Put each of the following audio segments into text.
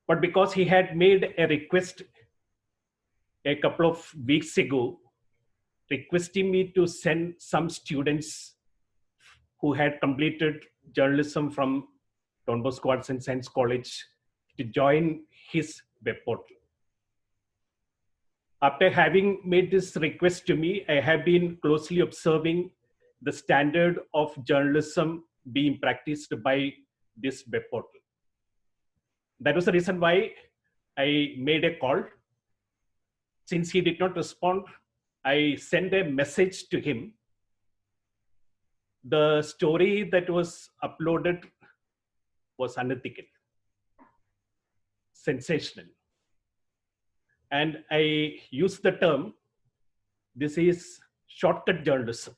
But because he had made a request a couple of weeks ago, requesting me to send some students who had completed journalism from Don Bosco Arts and Science College to join his web portal. After having made this request to me, I have been closely observing the standard of journalism being practiced by this web portal. That was the reason why I made a call. Since he did not respond, I sent a message to him. The story that was uploaded was unethical, sensational. And I used the term, this is shortcut journalism.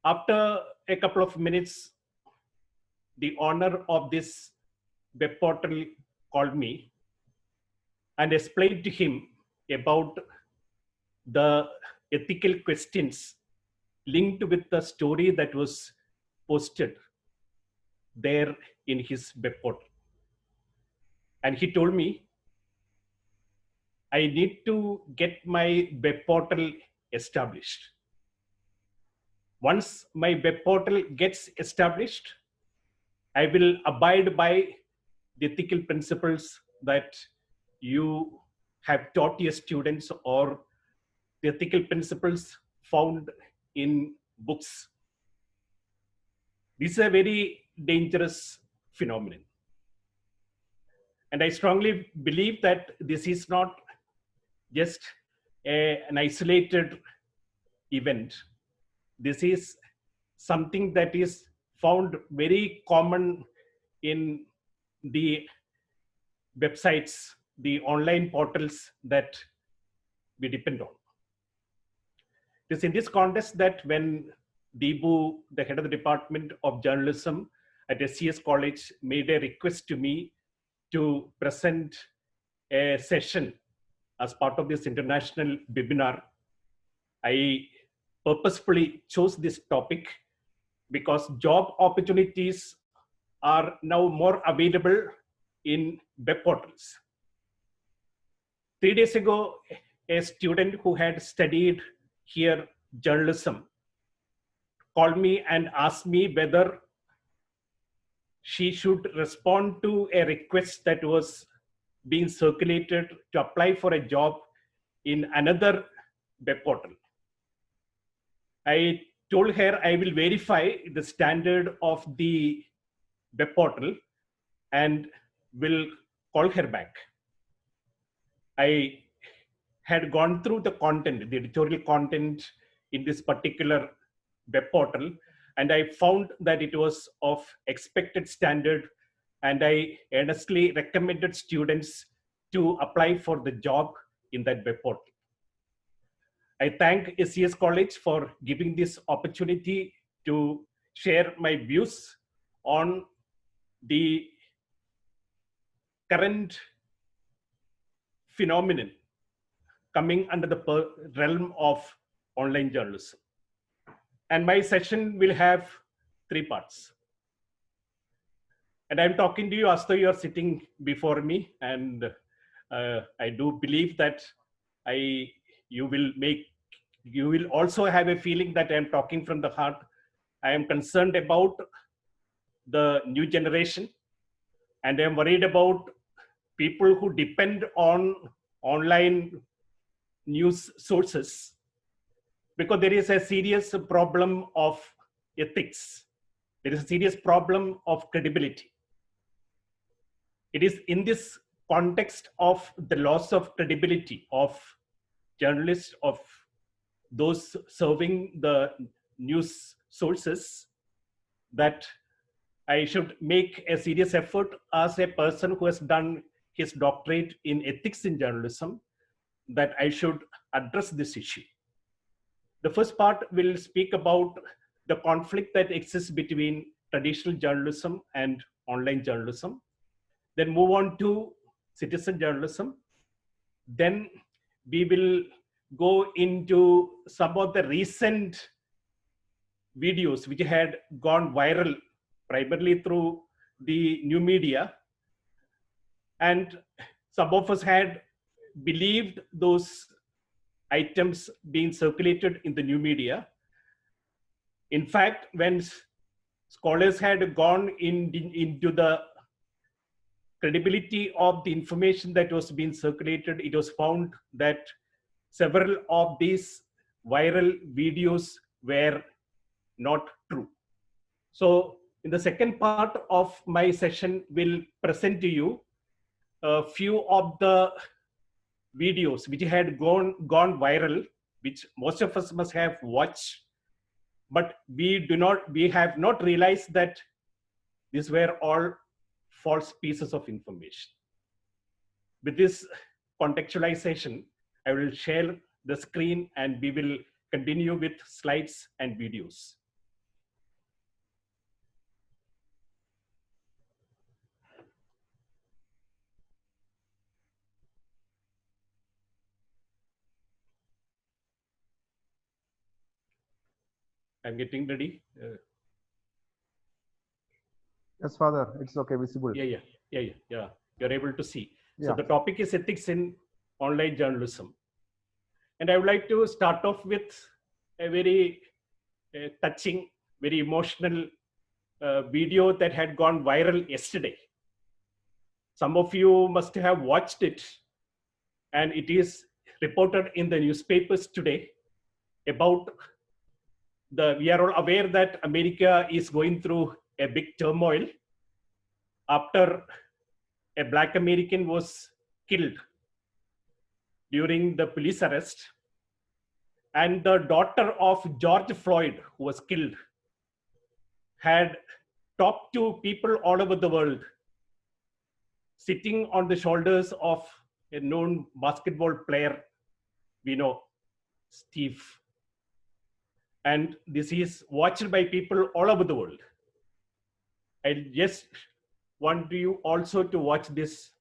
After a couple of minutes, the owner of this web portal called me and explained to him about the ethical questions linked with the story that was posted there in his web portal. And he told me, I need to get my web portal established. Once my web portal gets established, I will abide by the ethical principles that you have taught your students, or the ethical principles found in books. This is a very dangerous phenomenon. And I strongly believe that this is not just an isolated event. This is something that is found very common in the websites, the online portals that we depend on. It is in this context that when Deepu, the head of the Department of Journalism at S.E.S College, made a request to me to present a session as part of this international webinar, I purposefully chose this topic because job opportunities are now more available in web portals. 3 days ago, a student who had studied here journalism called me and asked me whether she should respond to a request that was being circulated to apply for a job in another web portal. I told her I will verify the standard of the web portal and will call her back. I had gone through the content, the editorial content in this particular web portal, and I found that it was of expected standard, and I earnestly recommended students to apply for the job in that web portal. I thank S.E.S College for giving this opportunity to share my views on the current phenomenon coming under the realm of online journalism. And my session will have 3 parts. And I'm talking to you as though you're sitting before me, and I do believe that you will also have a feeling that I'm talking from the heart. I am concerned about the new generation, and I'm worried about people who depend on online news sources, because there is a serious problem of ethics. There is a serious problem of credibility. It is in this context of the loss of credibility of journalists, of those serving the news sources, that I should make a serious effort as a person who has done his doctorate in ethics in journalism, that I should address this issue. The first part will speak about the conflict that exists between traditional journalism and online journalism. Then move on to citizen journalism. Then we will go into some of the recent videos which had gone viral primarily through the new media, And some of us had believed those items being circulated in the new media. In fact, when scholars had gone into the credibility of the information that was being circulated, it was found that several of these viral videos were not true. So in the second part of my session, we'll present to you a few of the videos which had gone viral, which most of us must have watched, but we have not realized that these were all false pieces of information. With this contextualization, I will share the screen and we will continue with slides and videos. I'm getting ready. Yes, Father, it's okay, visible. Yeah. You're able to see. So Yeah. the topic is ethics in online journalism. And I would like to start off with a very touching, very emotional video that had gone viral yesterday. Some of you must have watched it, and it is reported in the newspapers today about we are all aware that America is going through a big turmoil after a Black American was killed during the police arrest, and the daughter of George Floyd, who was killed, had talked to people all over the world, sitting on the shoulders of a known basketball player we know, Steve. And this is watched by people all over the world. I just want you also to watch this.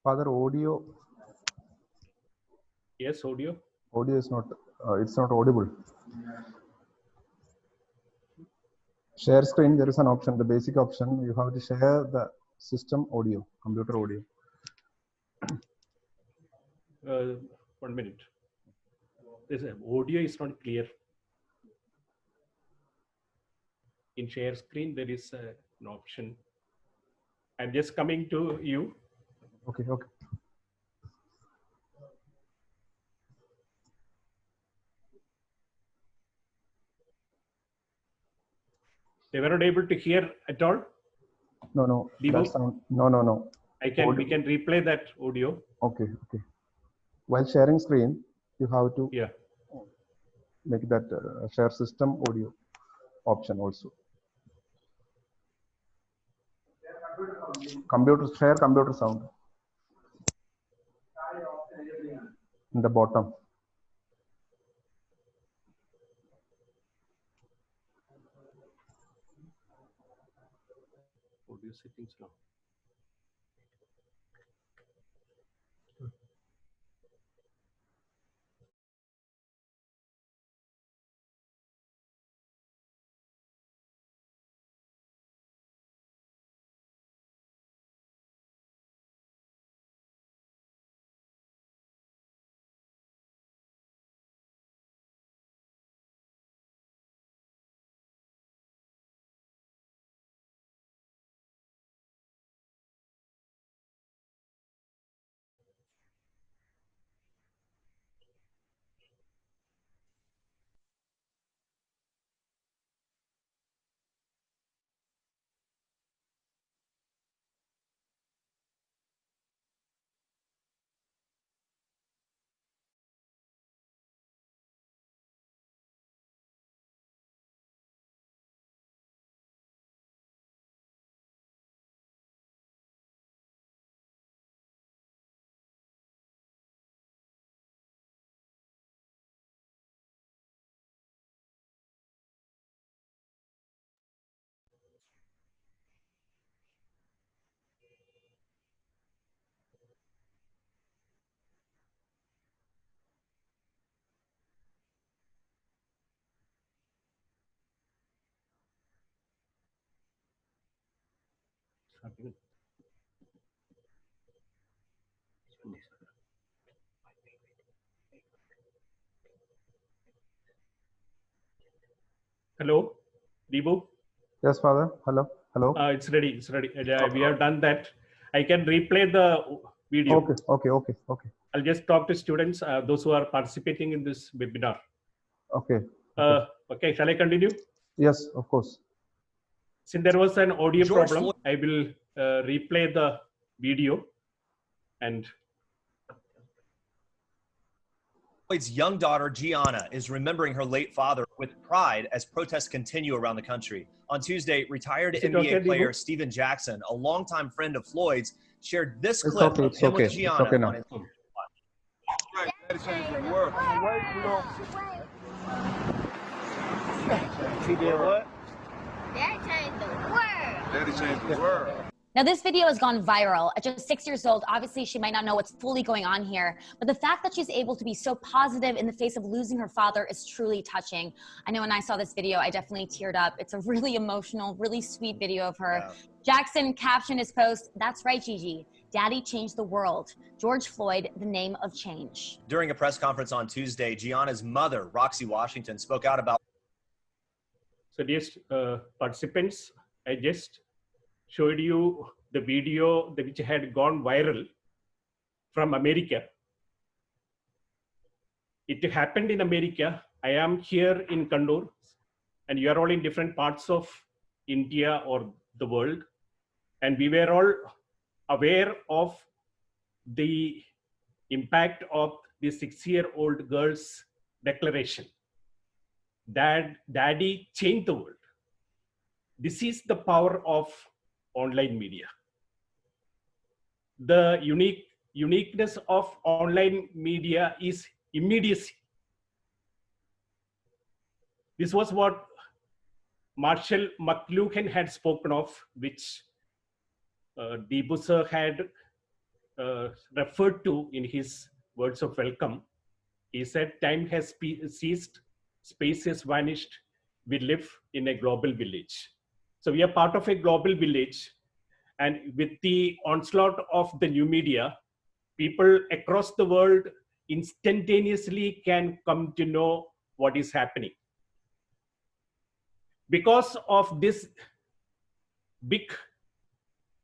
Father, audio. Yes, audio. Audio is not. It's not audible. Share screen. There is an option. The basic option. You have to share the system audio, computer audio. 1 minute. This audio is not clear. In share screen, there is an option. I'm just coming to you. Okay. They were not able to hear at all. No. That sound. No. We can replay that audio. Okay. While sharing screen, you have to make that share system audio option also. Share computer sound in the bottom. Audio settings now. Hello, Deepu? Yes, Father. Hello. Hello. It's ready. It's ready. We have done that. I can replay the video. Okay. I'll just talk to students, those who are participating in this webinar. Okay. Okay, shall I continue? Yes, of course. Since there was an audio problem, I will replay the video. And Floyd's young daughter, Gianna, is remembering her late father with pride as protests continue around the country. On Tuesday, retired NBA player Steven Jackson, a longtime friend of Floyd's, shared this clip of him with Gianna on his Daddy changed the world. He did what? Daddy changed the world. Daddy changed the world. Now, this video has gone viral. At just 6 years old, obviously she might not know what's fully going on here, but the fact that she's able to be so positive in the face of losing her father is truly touching. I know when I saw this video, I definitely teared up. It's a really emotional, really sweet video of her. Yeah. Jackson captioned his post, "That's right, Gigi. Daddy changed the world. George Floyd, the name of change." During a press conference on Tuesday, Gianna's mother, Roxy Washington, spoke out about. So, dear participants, I just showed you the video which had gone viral from America. It happened in America. I am here in Kannur, and you are all in different parts of India or the world. And we were all aware of the impact of the 6-year-old girl's declaration. Daddy changed the world. This is the power of online media. The uniqueness of online media is immediacy. This was what Marshall McLuhan had spoken of, which Deepu sir had referred to in his words of welcome. He said, "Time has ceased, space has vanished, we live in a global village." So we are part of a global village, and with the onslaught of the new media, people across the world instantaneously can come to know what is happening. Because of this big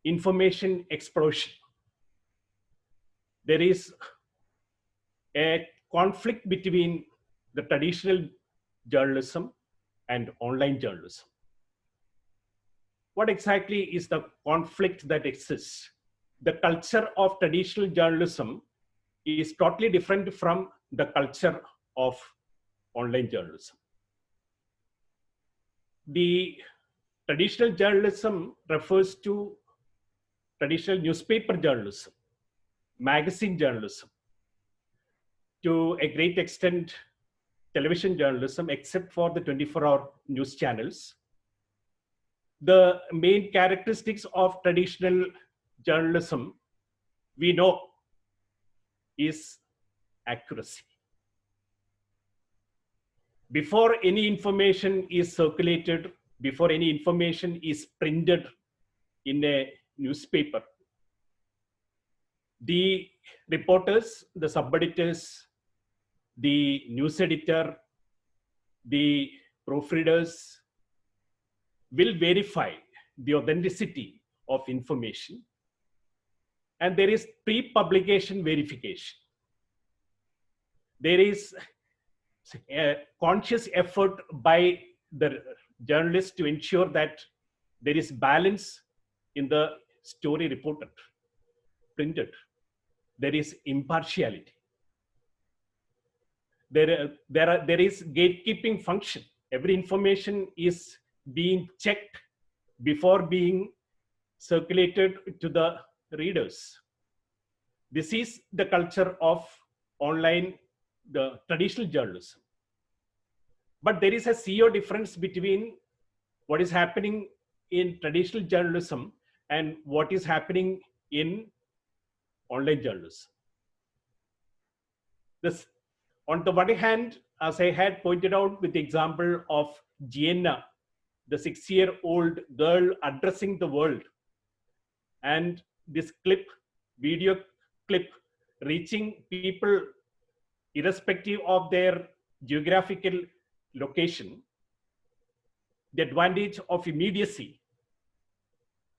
information explosion, there is a conflict between the traditional journalism and online journalism. What exactly is the conflict that exists? The culture of traditional journalism is totally different from the culture of online journalism. The traditional journalism refers to traditional newspaper journalism, magazine journalism, to a great extent, television journalism, except for the 24-hour news channels. The main characteristics of traditional journalism, we know, is accuracy. Before any information is circulated, before any information is printed in a newspaper, the reporters, the sub-editors, the news editor, the proofreaders will verify the authenticity of information. And there is pre-publication verification. There is a conscious effort by the journalist to ensure that there is balance in the story reported, printed. There is impartiality. There is gatekeeping function. Every information is being checked before being circulated to the readers. This is the culture of online, the traditional journalism. But there is a CEO difference between what is happening in traditional journalism and what is happening in online journalism. This, on the one hand, as I had pointed out with the example of Gianna, the 6-year-old girl addressing the world, and this video clip reaching people irrespective of their geographical location, the advantage of immediacy,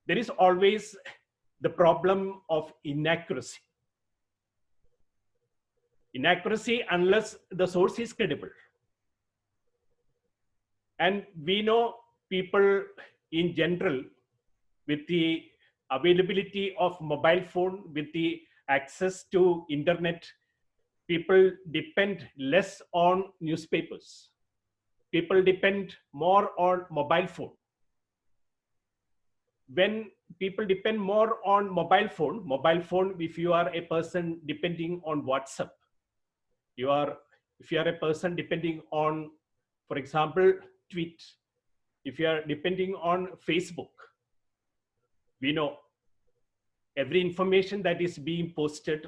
there is always the problem of inaccuracy. Inaccuracy unless the source is credible. And we know people in general, with the availability of mobile phone, with the access to internet, people depend less on newspapers. People depend more on mobile phone. When people depend more on mobile phone, if you are a person depending on WhatsApp, if you are a person depending on, for example, tweet, if you are depending on Facebook, we know every information that is being posted,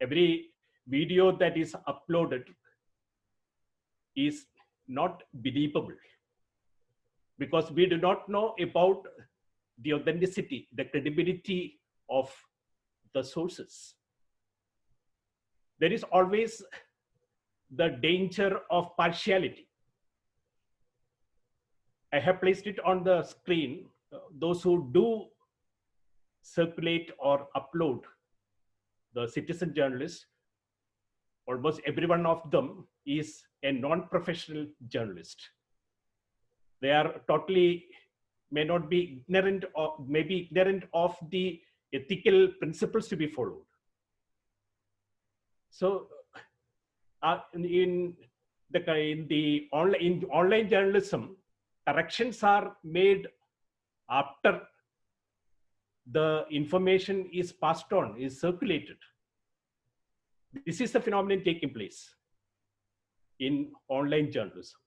every video that is uploaded is not believable, because we do not know about the authenticity, the credibility of the sources. There is always the danger of partiality. I have placed it on the screen. Those who do circulate or upload, the citizen journalists, almost every one of them is a non-professional journalist. They are totally, may not be ignorant or may be ignorant of the ethical principles to be followed. So in the online journalism, corrections are made after the information is passed on, is circulated. This is the phenomenon taking place in online journalism.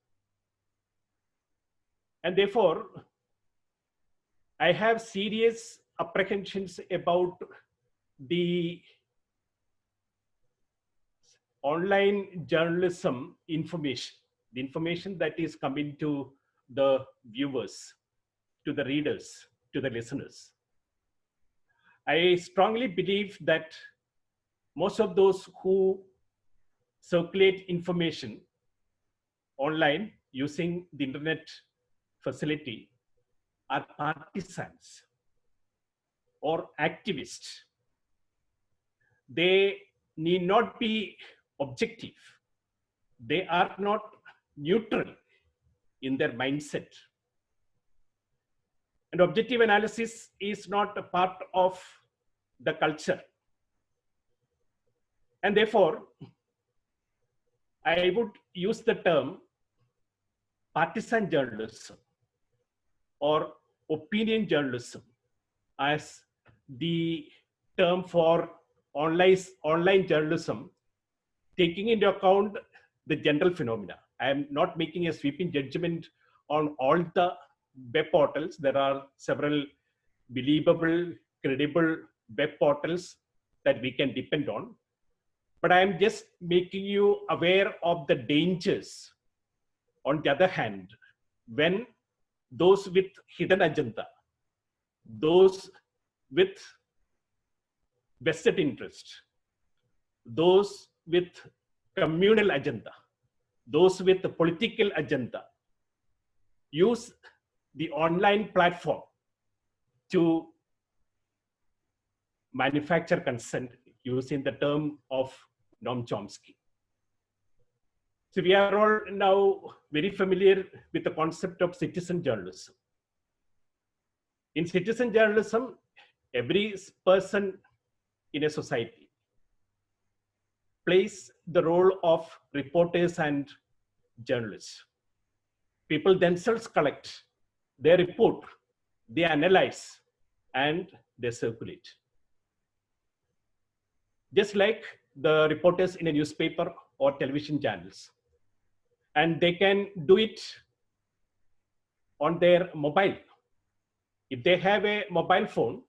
And therefore, I have serious apprehensions about the online journalism information, the information that is coming to the viewers, to the readers, to the listeners. I strongly believe that most of those who circulate information online using the internet facility are partisans or activists. They need not be objective. They are not neutral in their mindset. And objective analysis is not a part of the culture. And therefore, I would use the term partisan journalism or opinion journalism as the term for online journalism, taking into account the general phenomena. I am not making a sweeping judgment on all the web portals. There are several believable, credible web portals that we can depend on. But I am just making you aware of the dangers. On the other hand, when those with hidden agenda, those with vested interest, those with communal agenda, those with the political agenda, use the online platform to manufacture consent, using the term of Noam Chomsky. So we are all now very familiar with the concept of citizen journalism. In citizen journalism, every person in a society plays the role of reporters and journalists. People themselves collect, they report, they analyze, and they circulate. Just like the reporters in a newspaper or television channels. And they can do it on their mobile. If they have a mobile phone,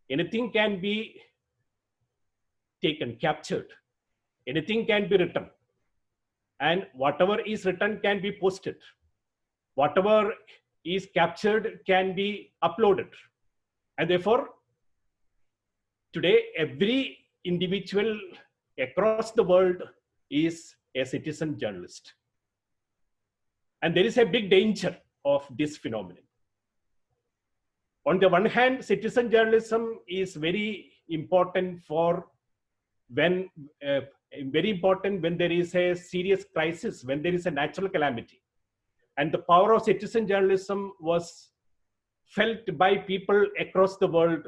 anything can be taken, captured. Anything can be written. And whatever is written can be posted. Whatever is captured can be uploaded. And therefore, today every individual across the world is a citizen journalist. And there is a big danger of this phenomenon. On the one hand, citizen journalism is very important for when there is a serious crisis, when there is a natural calamity. And the power of citizen journalism was felt by people across the world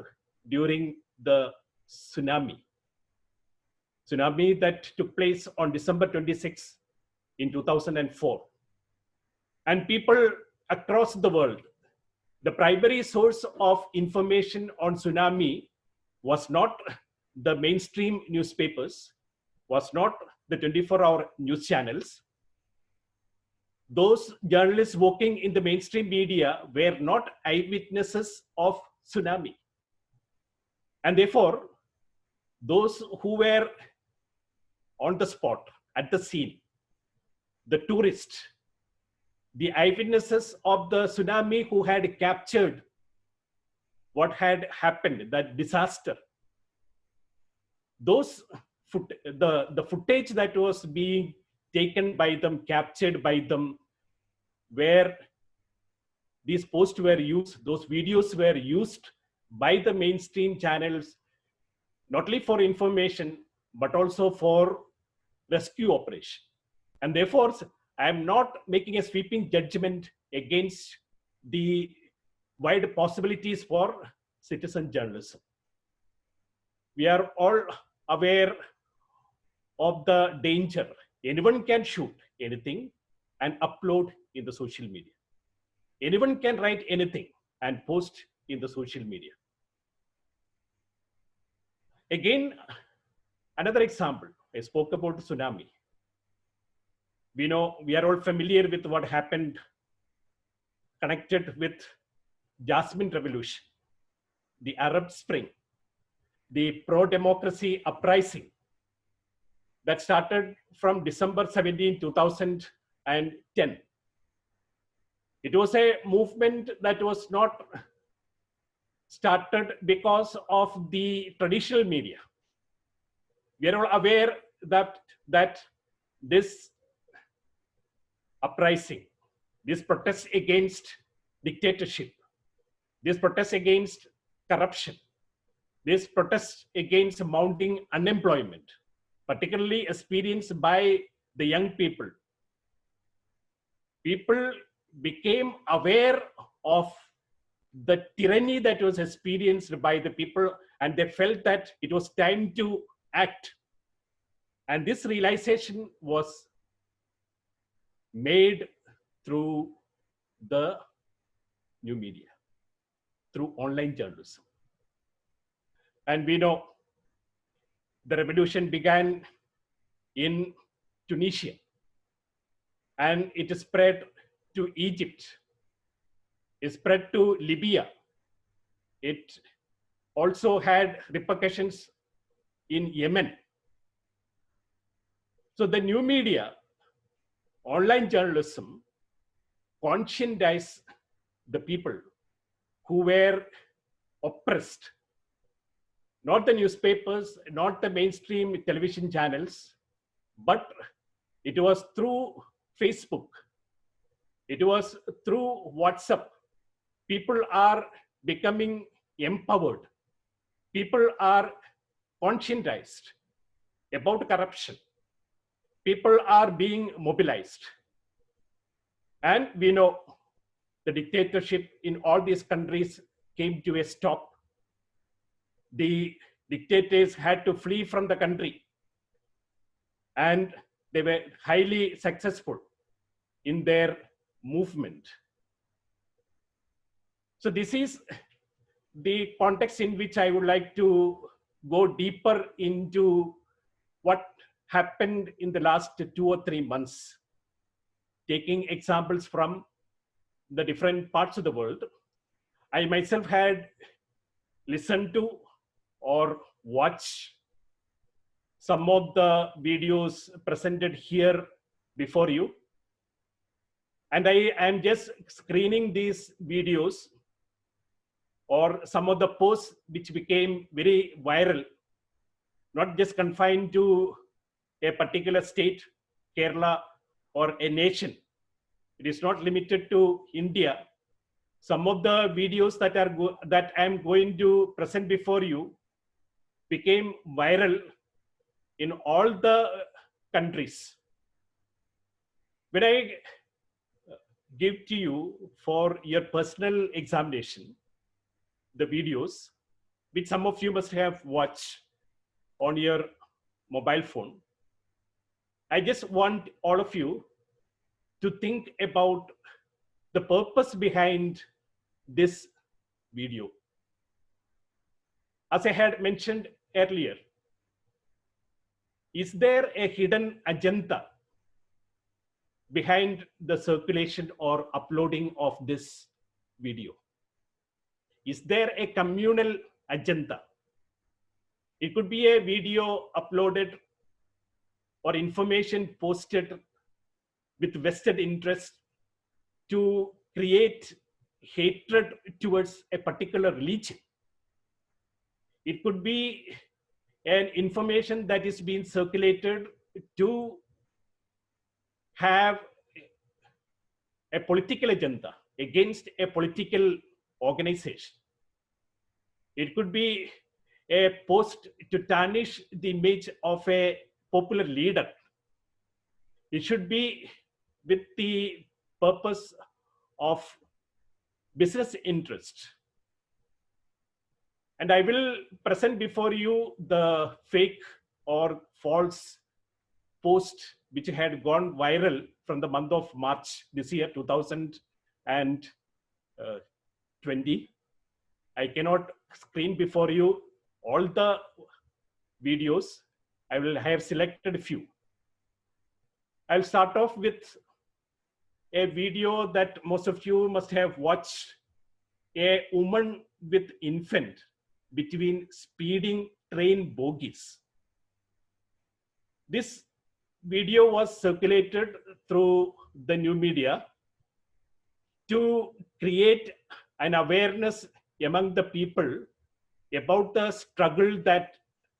during the tsunami that took place on December 26 in 2004. And people across the world, the primary source of information on tsunami was not the mainstream newspapers, was not the 24-hour news channels. Those journalists working in the mainstream media were not eyewitnesses of tsunami. And therefore, those who were on the spot, at the scene, the tourists, the eyewitnesses of the tsunami who had captured what had happened, that disaster, those the footage that was being taken by them, captured by them, where these posts were used, those videos were used by the mainstream channels, not only for information, but also for rescue operation. And therefore, I am not making a sweeping judgment against the wide possibilities for citizen journalism. We are all aware of the danger. Anyone can shoot anything and upload in the social media. Anyone can write anything and post in the social media. Again, another example, I spoke about tsunami. We know, we are all familiar with what happened connected with Jasmine Revolution, the Arab Spring, the pro-democracy uprising that started from December 17, 2010. It was a movement that was not started because of the traditional media. We are all aware that this uprising, this protest against dictatorship, this protest against corruption, this protest against mounting unemployment, particularly experienced by the young people. People became aware of the tyranny that was experienced by the people, and they felt that it was time to act. And this realization was made through the new media, through online journalism. And we know the revolution began in Tunisia, and it spread to Egypt, it spread to Libya. It also had repercussions in Yemen. So the new media, online journalism, conscientized the people who were oppressed. Not the newspapers, not the mainstream television channels, but it was through Facebook. It was through WhatsApp. People are becoming empowered. People are conscientized about corruption. People are being mobilized. And we know the dictatorship in all these countries came to a stop. The dictators had to flee from the country, and they were highly successful in their movement. So this is the context in which I would like to go deeper into what happened in the last 2 or 3 months, taking examples from the different parts of the world. I myself had listened to or watched some of the videos presented here before you. And I am just screening these videos or some of the posts which became very viral, not just confined to a particular state, Kerala, or a nation. It is not limited to India. Some of the videos that I'm going to present before you became viral in all the countries. When I give to you for your personal examination the videos, which some of you must have watched on your mobile phone, I just want all of you to think about the purpose behind this video. As I had mentioned earlier, is there a hidden agenda behind the circulation or uploading of this video? Is there a communal agenda? It could be a video uploaded or information posted with vested interest to create hatred towards a particular religion. It could be an information that is being circulated to have a political agenda against a political organization. It could be a post to tarnish the image of a popular leader. It should be with the purpose of business interest. And I will present before you the fake or false post which had gone viral from the month of March this year, 2020. I cannot screen before you all the videos. I will have selected a few. I'll start off with a video that most of you must have watched. A woman with infant between speeding train bogies. This video was circulated through the new media to create an awareness among the people about the struggle that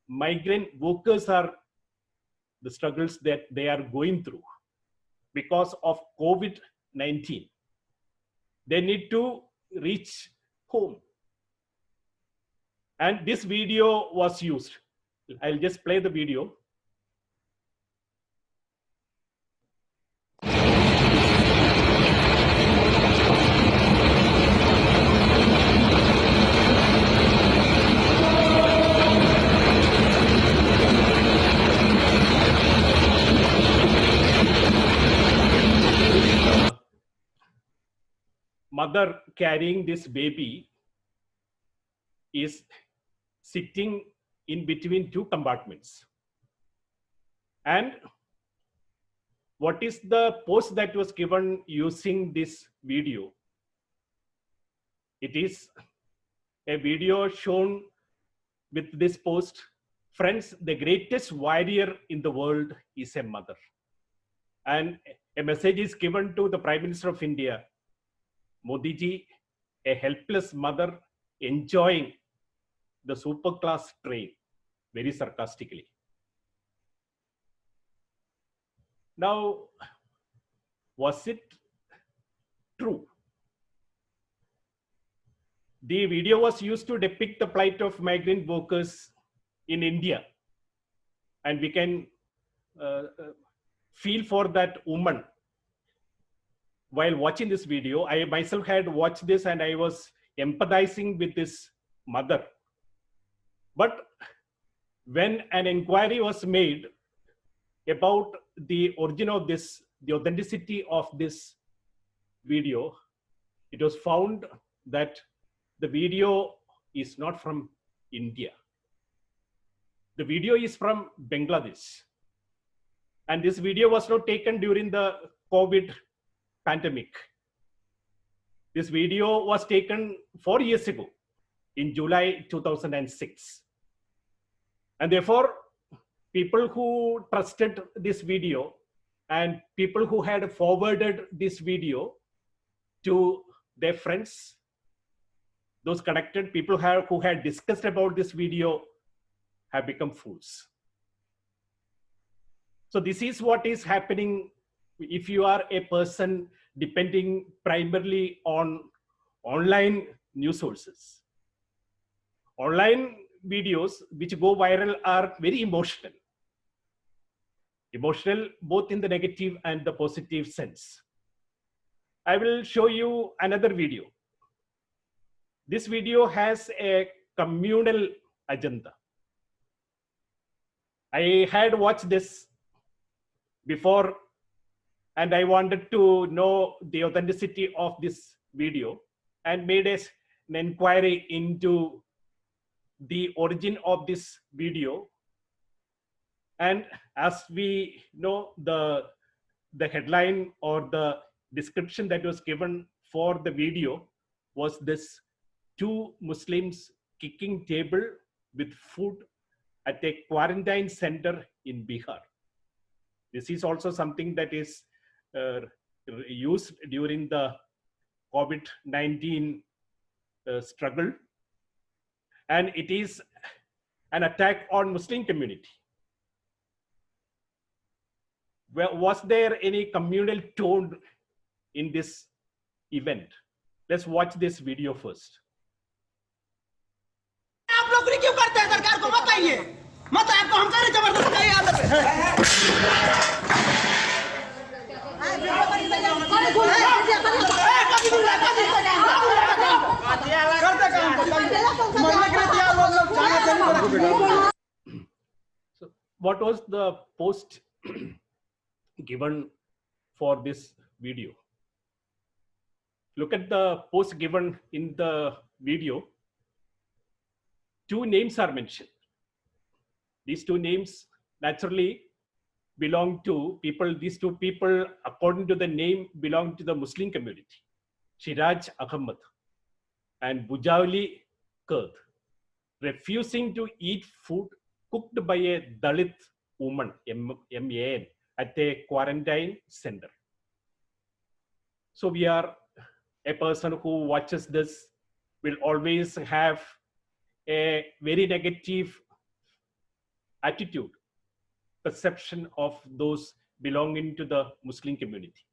migrant workers are, the struggles that they are going through because of COVID-19. They need to reach home. And this video was used. I'll just play the video. Mother carrying this baby is sitting in between two compartments. And what is the post that was given using this video? It is a video shown with this post: friends, the greatest warrior in the world is a mother. And a message is given to the Prime Minister of India, Modi ji, a helpless mother enjoying the super class train, very sarcastically. Now, was it true? The video was used to depict the plight of migrant workers in India. And we can feel for that woman. While watching this video, I myself had watched this and I was empathizing with this mother. But when an inquiry was made about the origin of this, the authenticity of this video, it was found that the video is not from India. The video is from Bangladesh. And this video was not taken during the COVID pandemic. This video was taken 4 years ago in July 2006. And therefore, people who trusted this video and people who had forwarded this video to their friends, those connected people who had discussed about this video have become fools. So this is what is happening if you are a person depending primarily on online news sources. Online videos which go viral are very emotional. Emotional both in the negative and the positive sense. I will show you another video. This video has a communal agenda. I had watched this before and I wanted to know the authenticity of this video and made an inquiry into the origin of this video. And as we know, the headline or the description that was given for the video was this: two Muslims kicking table with food at a quarantine center in Bihar. This is also something that is used during the COVID-19 struggle. And it is an attack on Muslim community. Was there any communal tone in this event? Let's watch this video first. आप नौकरी क्यों करते हैं? सरकार को मत आइए, मत आपको हम करें जबरदस्ती नहीं आदत है. So what was the post given for this video? Look at the post given in the video. Two names are mentioned. These two names naturally belong to people. These two people, according to the name, belong to the Muslim community. Shiraj Ahmad and Bujali Kurd, refusing to eat food cooked by a Dalit woman, M.A.N., at a quarantine center. So we are, a person who watches this will always have a very negative attitude, perception of those belonging to the Muslim community.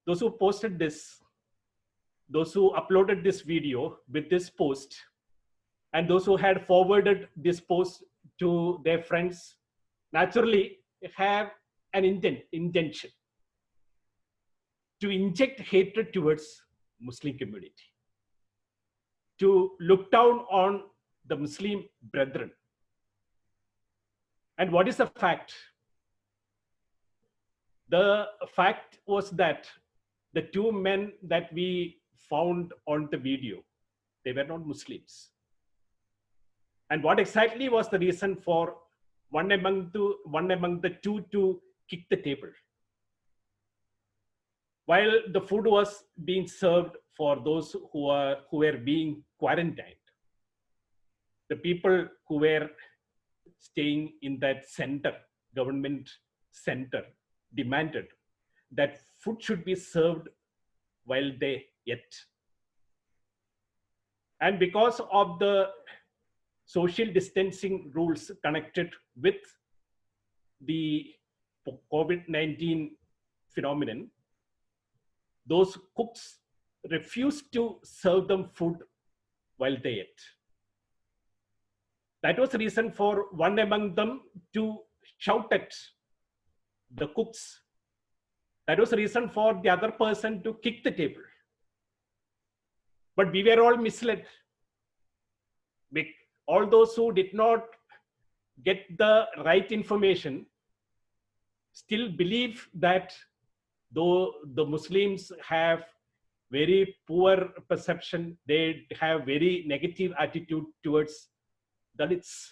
Those who posted this, those who uploaded this video with this post, and those who had forwarded this post to their friends, naturally have an intention to inject hatred towards Muslim community, to look down on the Muslim brethren. And what is the fact? The fact was that the two men that we found on the video, they were not Muslims. And what exactly was the reason for one among the two to kick the table? While the food was being served for those who were being quarantined, the people who were staying in that center, government center, demanded that food should be served while they ate. And because of the social distancing rules connected with the COVID-19 phenomenon, those cooks refused to serve them food while they ate. That was the reason for one among them to shout at the cooks. That was the reason for the other person to kick the table. But we were all misled. All those who did not get the right information still believe that though the Muslims have very poor perception, they have very negative attitude towards Dalits.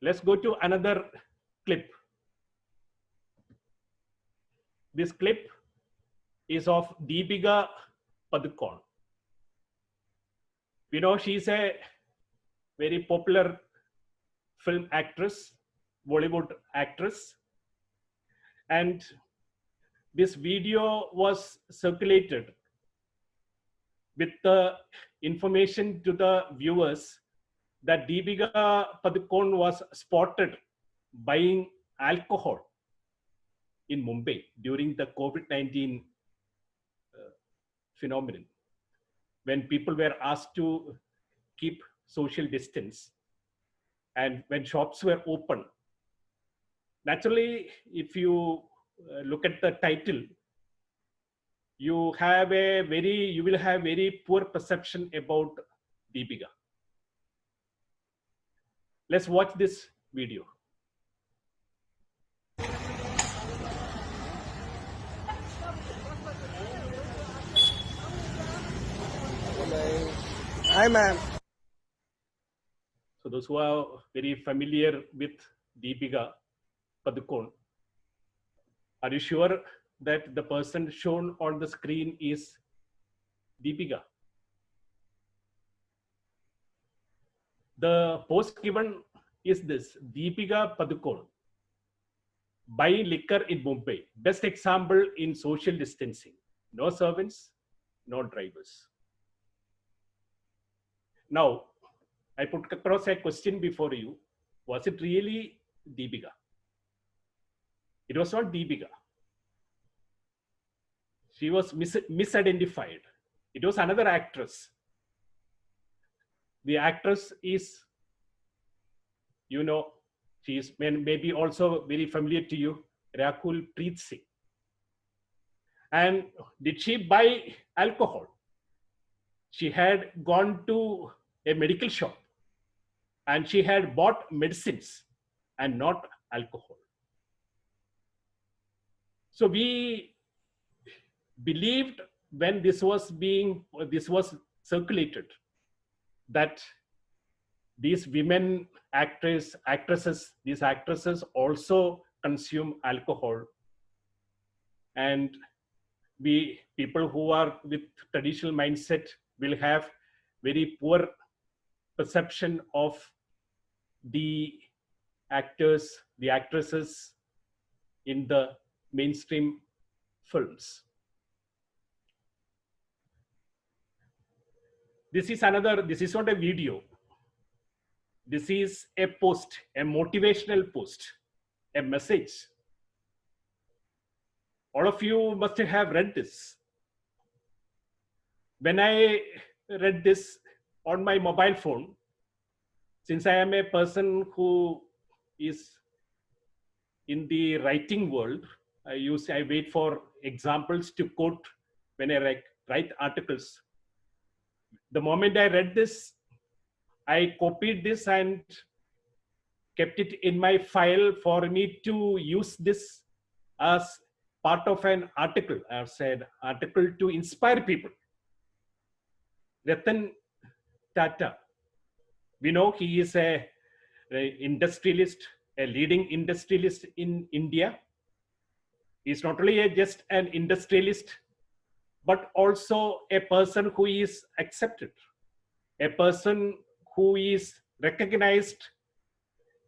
Let's go to another clip. This clip is of Deepika Padukone. We know she's a very popular film actress, Bollywood actress. And this video was circulated with the information to the viewers that Deepika Padukone was spotted buying alcohol in Mumbai during the COVID-19 phenomenon, when people were asked to keep social distance and when shops were open. Naturally, if you look at the title, you will have very poor perception about Deepika. Let's watch this video. Hi, ma'am. So those who are very familiar with Deepika Padukone, are you sure that the person shown on the screen is Deepika? The post given is this: Deepika Padukone buying liquor in Mumbai. Best example in social distancing. No servants, no drivers. Now, I put across a question before you. Was it really Deepika? It was not Deepika. She was misidentified. It was another actress. The actress is, you know, she is maybe also very familiar to you, Rakul Preet Singh. And did she buy alcohol? She had gone to a medical shop and she had bought medicines and not alcohol. So we believed when this was circulated that these women actresses, these actresses also consume alcohol, and people who are with traditional mindset will have very poor perception of the actors, the actresses in the mainstream films. This is not a video. This is a post, a motivational post, a message. All of you must have read this. When I read this on my mobile phone, since I am a person who is in the writing world, I wait for examples to quote when I write articles. The moment I read this, I copied this and kept it in my file for me to use this as part of an article. I've said article to inspire people. Ratan Tata, we know he is a industrialist, a leading industrialist in India. He's not only just an industrialist, but also a person who is accepted, a person who is recognized,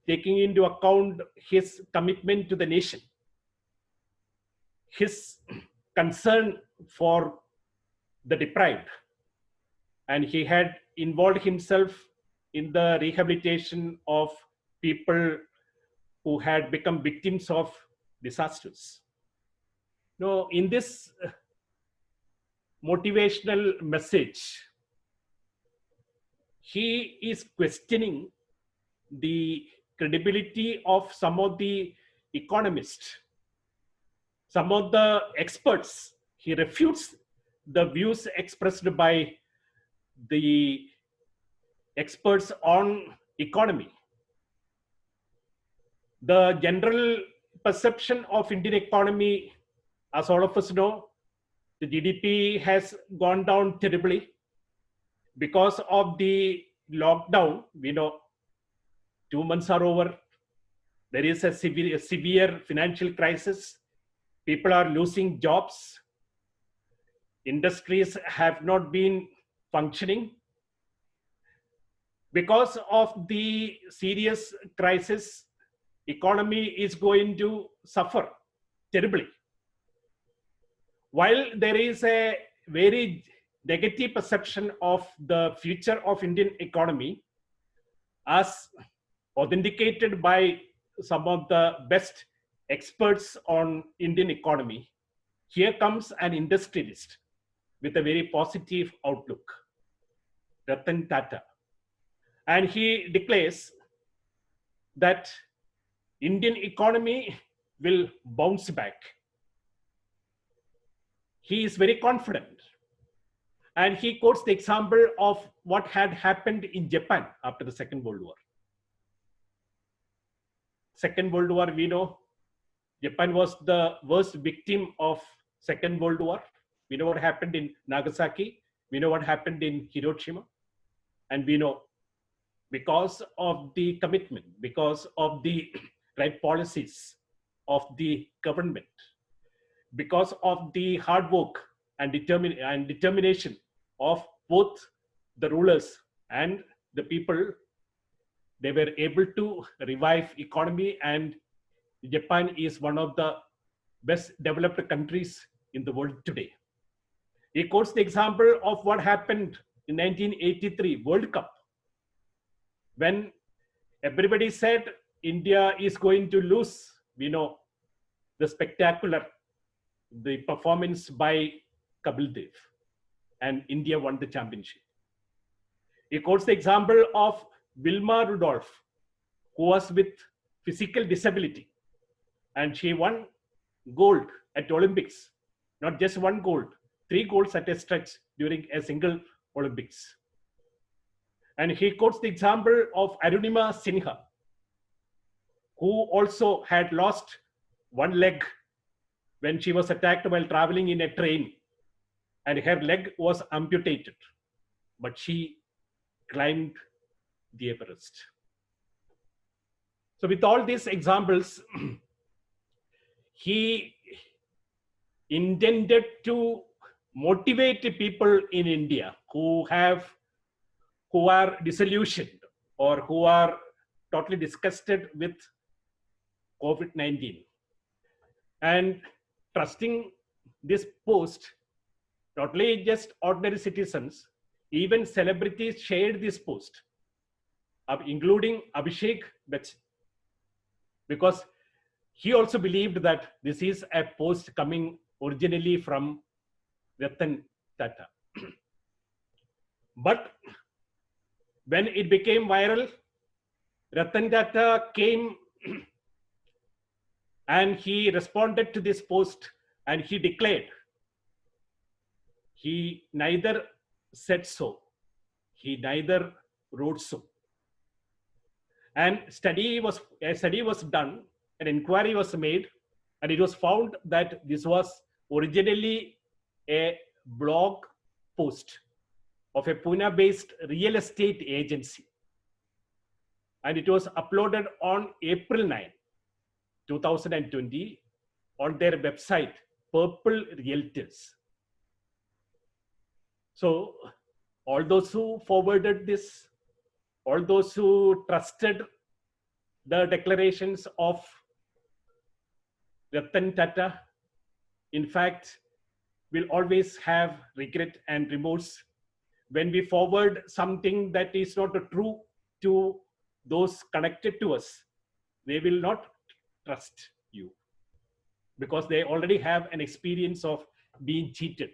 taking into account his commitment to the nation, his concern for the deprived, and he had involved himself in the rehabilitation of people who had become victims of disasters. Now, in this motivational message, he is questioning the credibility of some of the economists, some of the experts. He refutes the views expressed by the experts on economy. The general perception of Indian economy, as all of us know, the GDP has gone down terribly because of the lockdown. We know 2 months are over. There is a severe financial crisis. People are losing jobs. Industries have not been functioning. Because of the serious crisis, economy is going to suffer terribly. while there is a very negative perception of the future of Indian economy, as authenticated by some of the best experts on Indian economy, here comes an industrialist with a very positive outlook, Ratan Tata. And he declares that Indian economy will bounce back. He is very confident. And he quotes the example of what had happened in Japan after the Second World War. Second World War, we know, Japan was the worst victim of Second World War. We know what happened in Nagasaki. We know what happened in Hiroshima. And we know, because of the commitment, because of the right policies of the government, because of the hard work and determination of both the rulers and the people, they were able to revive economy, and Japan is one of the best developed countries in the world today. He quotes the example of what happened in 1983 World Cup, when everybody said India is going to lose. We know the spectacular, the performance by Kapil Dev, and India won the championship. He quotes the example of Wilma Rudolph, who was with physical disability, and she won gold at Olympics. Not just one gold, 3 golds at a stretch during a single Olympics. And he quotes the example of Arunima Sinha, who also had lost one leg when she was attacked while traveling in a train, and her leg was amputated, but she climbed the Everest. So with all these examples, he intended to motivate people in India who are disillusioned or who are totally disgusted with COVID-19. And trusting this post, not only just ordinary citizens, even celebrities shared this post, including Abhishek Bachchan, because he also believed that this is a post coming originally from Ratan Tata. But when it became viral, Ratan Tata came and he responded to this post, and he declared, he neither said so, he neither wrote so. And a study was done, an inquiry was made, and it was found that this was originally a blog post of a Pune-based real estate agency. And it was uploaded on April 9, 2020 on their website, Purple Realtors. So all those who forwarded this, all those who trusted the declarations of Ratan Tata, in fact, will always have regret and remorse when we forward something that is not true to those connected to us. They will not trust you because they already have an experience of being cheated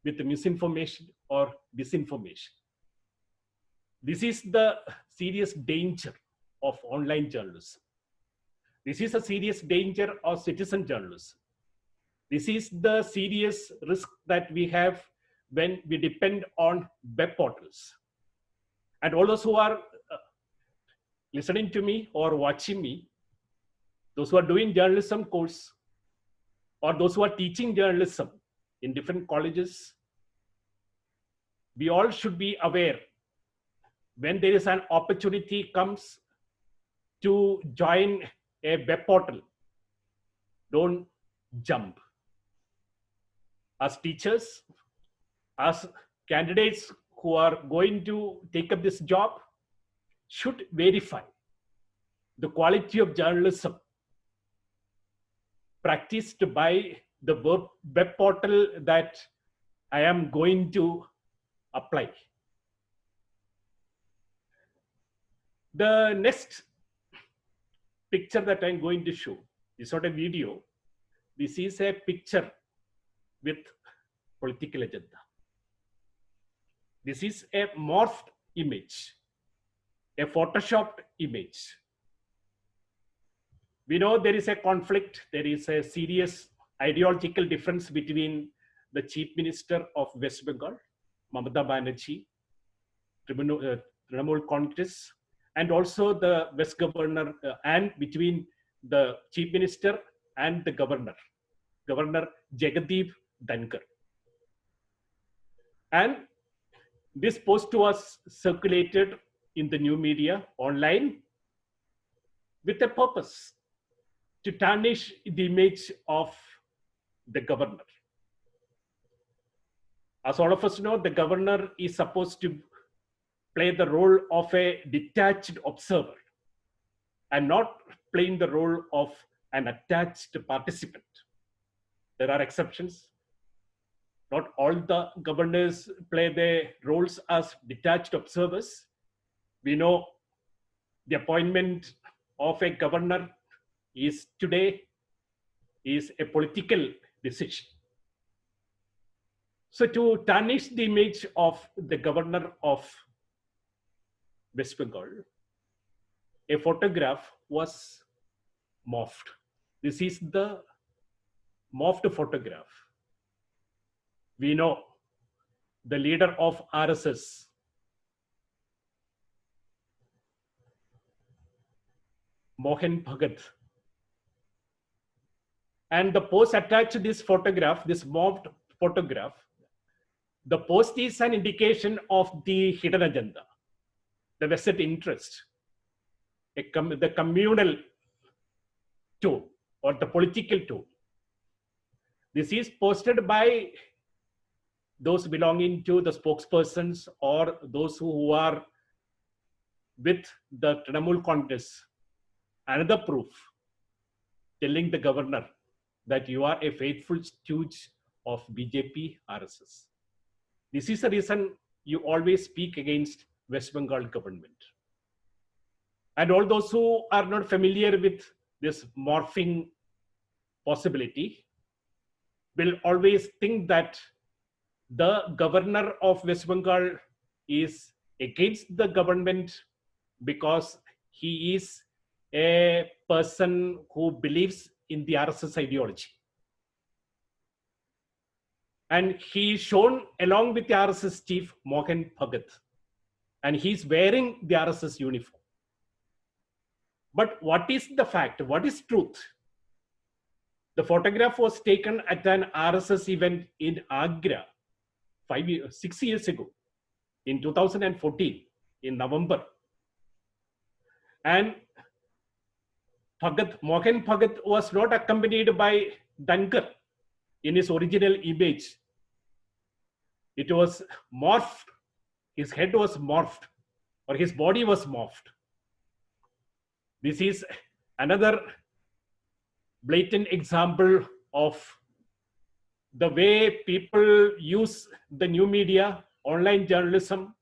with misinformation or disinformation. This is the serious danger of online journalism. This is a serious danger of citizen journalism. This is the serious risk that we have when we depend on web portals. And all those who are listening to me or watching me, those who are doing journalism course, or those who are teaching journalism in different colleges, we all should be aware when there is an opportunity comes to join a web portal, don't jump. As teachers, as candidates who are going to take up this job, should verify the quality of journalism practiced by the web portal that I am going to apply. The next picture that I'm going to show is not a video. This is a picture with political agenda. This is a morphed image, a photoshopped image. We know there is a conflict, there is a serious ideological difference between the Chief Minister of West Bengal, Mamata Banerjee, Trinamool Congress, and also the West Governor, and between the Chief Minister and the Governor Jagdeep Dhankar. And this post was circulated in the new media online with a purpose to tarnish the image of the governor. As all of us know, the governor is supposed to play the role of a detached observer and not playing the role of an attached participant. There are exceptions. Not all the governors play their roles as detached observers. We know the appointment of a governor is today is a political decision. So to tarnish the image of the governor of West Bengal, a photograph was morphed. This is the morphed photograph. We know the leader of RSS, Mohan Bhagat, and the post attached to this photograph, this morphed photograph, the post is an indication of the hidden agenda, the vested interest, the communal tool or the political tool. This is posted by those belonging to the spokespersons or those who are with the Trinamool Congress. Another proof telling the governor that you are a faithful stooge of BJP RSS. This is the reason you always speak against West Bengal government. And all those who are not familiar with this morphing possibility will always think that the governor of West Bengal is against the government because he is a person who believes in the RSS ideology. And he is shown along with the RSS chief, Mohan Bhagat. And he's wearing the RSS uniform. But what is the fact? What is truth? The photograph was taken at an RSS event in Agra 6 years ago, in 2014, in November. And Mohan Bhagat was not accompanied by Dhankar in his original image. It was morphed. His head was morphed, or his body was morphed. This is another blatant example of the way people use the new media, online journalism,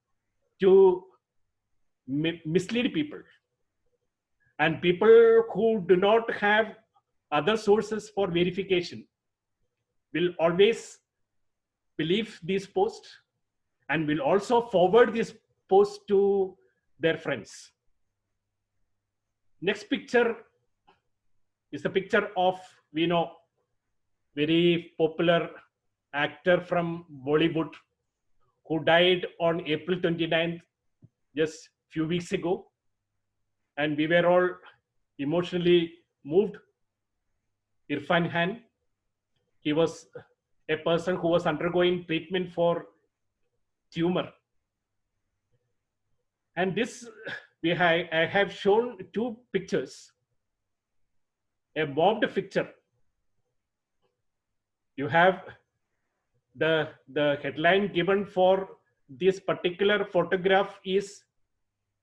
to mislead people. And people who do not have other sources for verification will always believe these posts and will also forward this post to their friends. Next picture is the picture of, we know, very popular actor from Bollywood who died on April 29th, just few weeks ago. And we were all emotionally moved. Irfan Khan, he was a person who was undergoing treatment for tumor. And this, I have shown two pictures. A mobbed picture. You have the headline given for this particular photograph is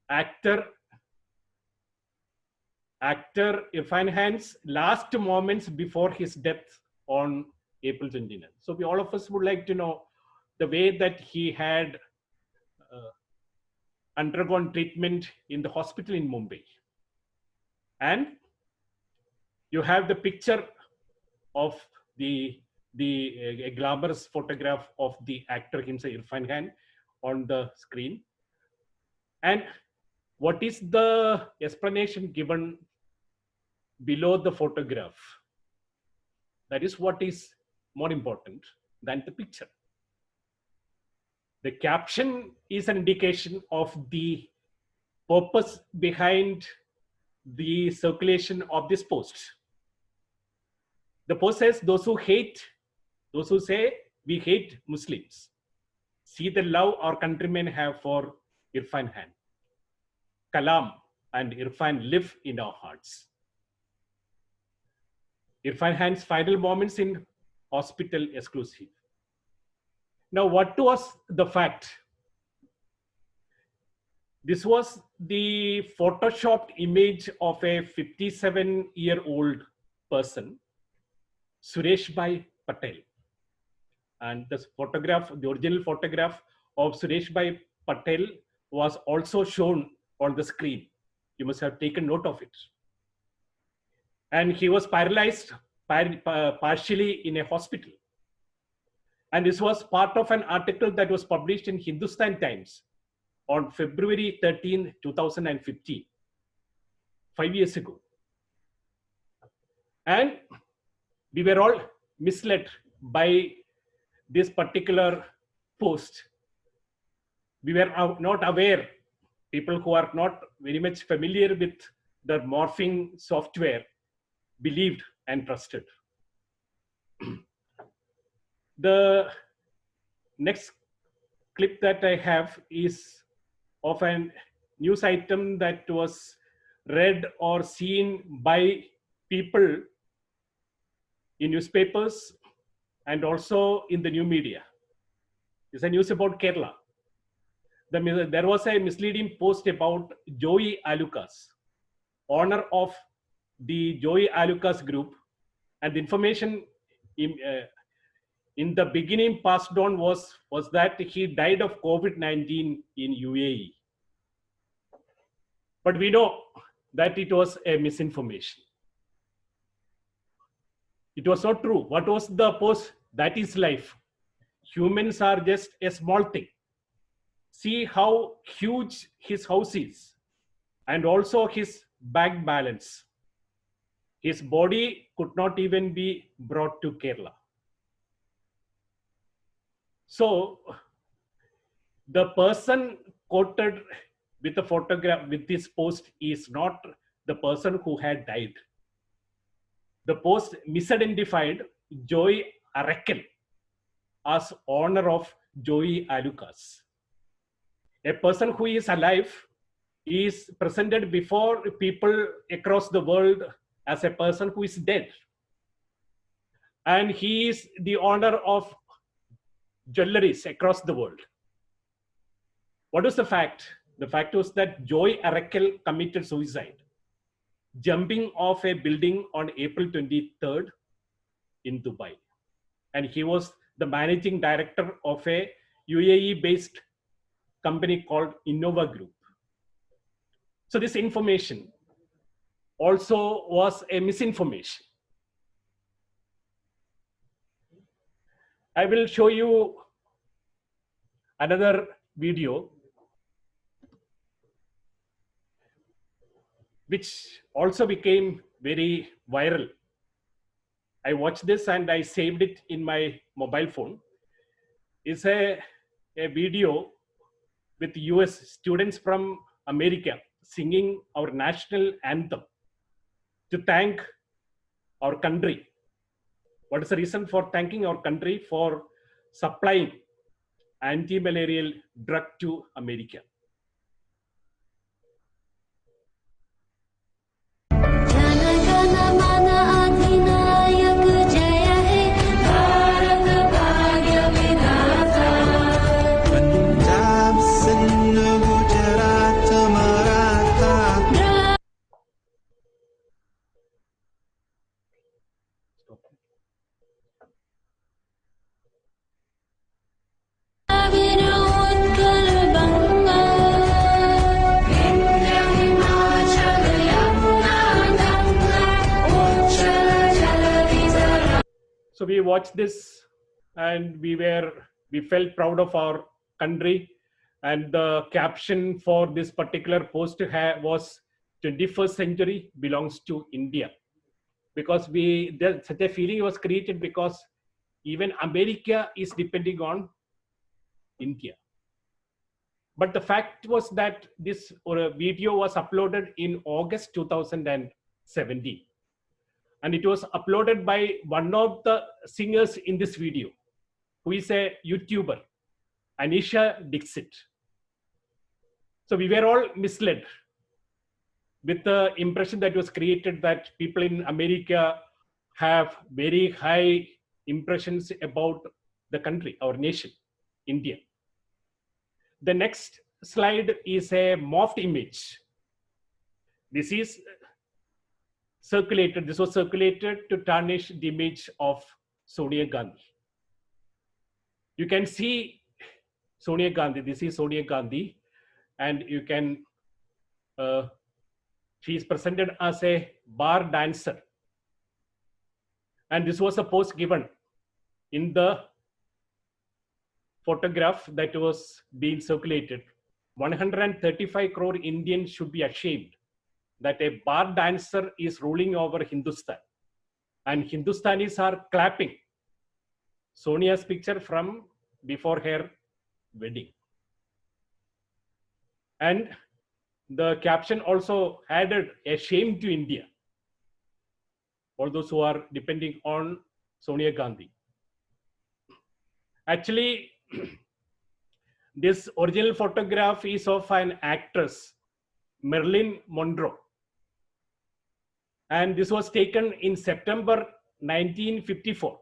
actor Irfan Khan's last moments before his death on April 29th. So all of us would like to know the way that he had undergone treatment in the hospital in Mumbai. And you have the picture of the glamorous photograph of the actor himself, Irfan Khan, on the screen. And what is the explanation given below the photograph? That is what is more important than the picture. The caption is an indication of the purpose behind the circulation of this post. The post says, those who say we hate Muslims, see the love our countrymen have for Irfan Khan. Kalam and Irfan live in our hearts. Irfan Khan's final moments in hospital exclusive. Now, what was the fact? This was the photoshopped image of a 57-year-old person, Suresh Bhai Patel. And this photograph, the original photograph of Suresh Bhai Patel was also shown on the screen. You must have taken note of it. And he was paralyzed partially in a hospital. And this was part of an article that was published in Hindustan Times on February 13, 2015, 5 years ago. And we were all misled by this particular post. We were not aware, people who are not very much familiar with the morphing software believed and trusted. The next clip that I have is of a news item that was read or seen by people in newspapers and also in the new media. It's a news about Kerala. There was a misleading post about Joey Alucas, owner of the Joey Alucas group, and the information in the beginning passed on was that he died of COVID-19 in UAE. But we know that it was a misinformation. It was not true. What was the post? That is life. Humans are just a small thing. See how huge his house is, and also his bank balance. His body could not even be brought to Kerala. So the person quoted with the photograph with this post is not the person who had died. The post misidentified Joey Arakel as owner of Joey Alucas. A person who is alive is presented before people across the world as a person who is dead. And he is the owner of jewelries across the world. What is the fact? The fact was that Joey Arakel committed suicide, jumping off a building on April 23rd in Dubai. And he was the managing director of a UAE-based company called Innova Group. So this information also was a misinformation. I will show you another video which also became very viral. I watched this and I saved it in my mobile phone. It's a video with US students from America singing our national anthem to thank our country. What is the reason for thanking our country? For supplying anti-malarial drug to America. So we watched this and we felt proud of our country. And the caption for this particular post was 21st century belongs to India. Because such a feeling was created because even America is depending on India. But the fact was that this video was uploaded in August 2017. And it was uploaded by one of the singers in this video, who is a YouTuber, Anisha Dixit. So we were all misled with the impression that was created that people in America have very high impressions about the country, our nation, India. The next slide is a morphed image. This was circulated to tarnish the image of Sonia Gandhi. You can see Sonia Gandhi. This is Sonia Gandhi, and you can, she is presented as a bar dancer. And this was a post given in the photograph that was being circulated. 135 crore Indians should be ashamed that a bar dancer is ruling over Hindustan. And Hindustanis are clapping Sonia's picture from before her wedding. And the caption also added a shame to India, all those who are depending on Sonia Gandhi. Actually, this original photograph is of an actress, Marilyn Monroe. And this was taken in September 1954.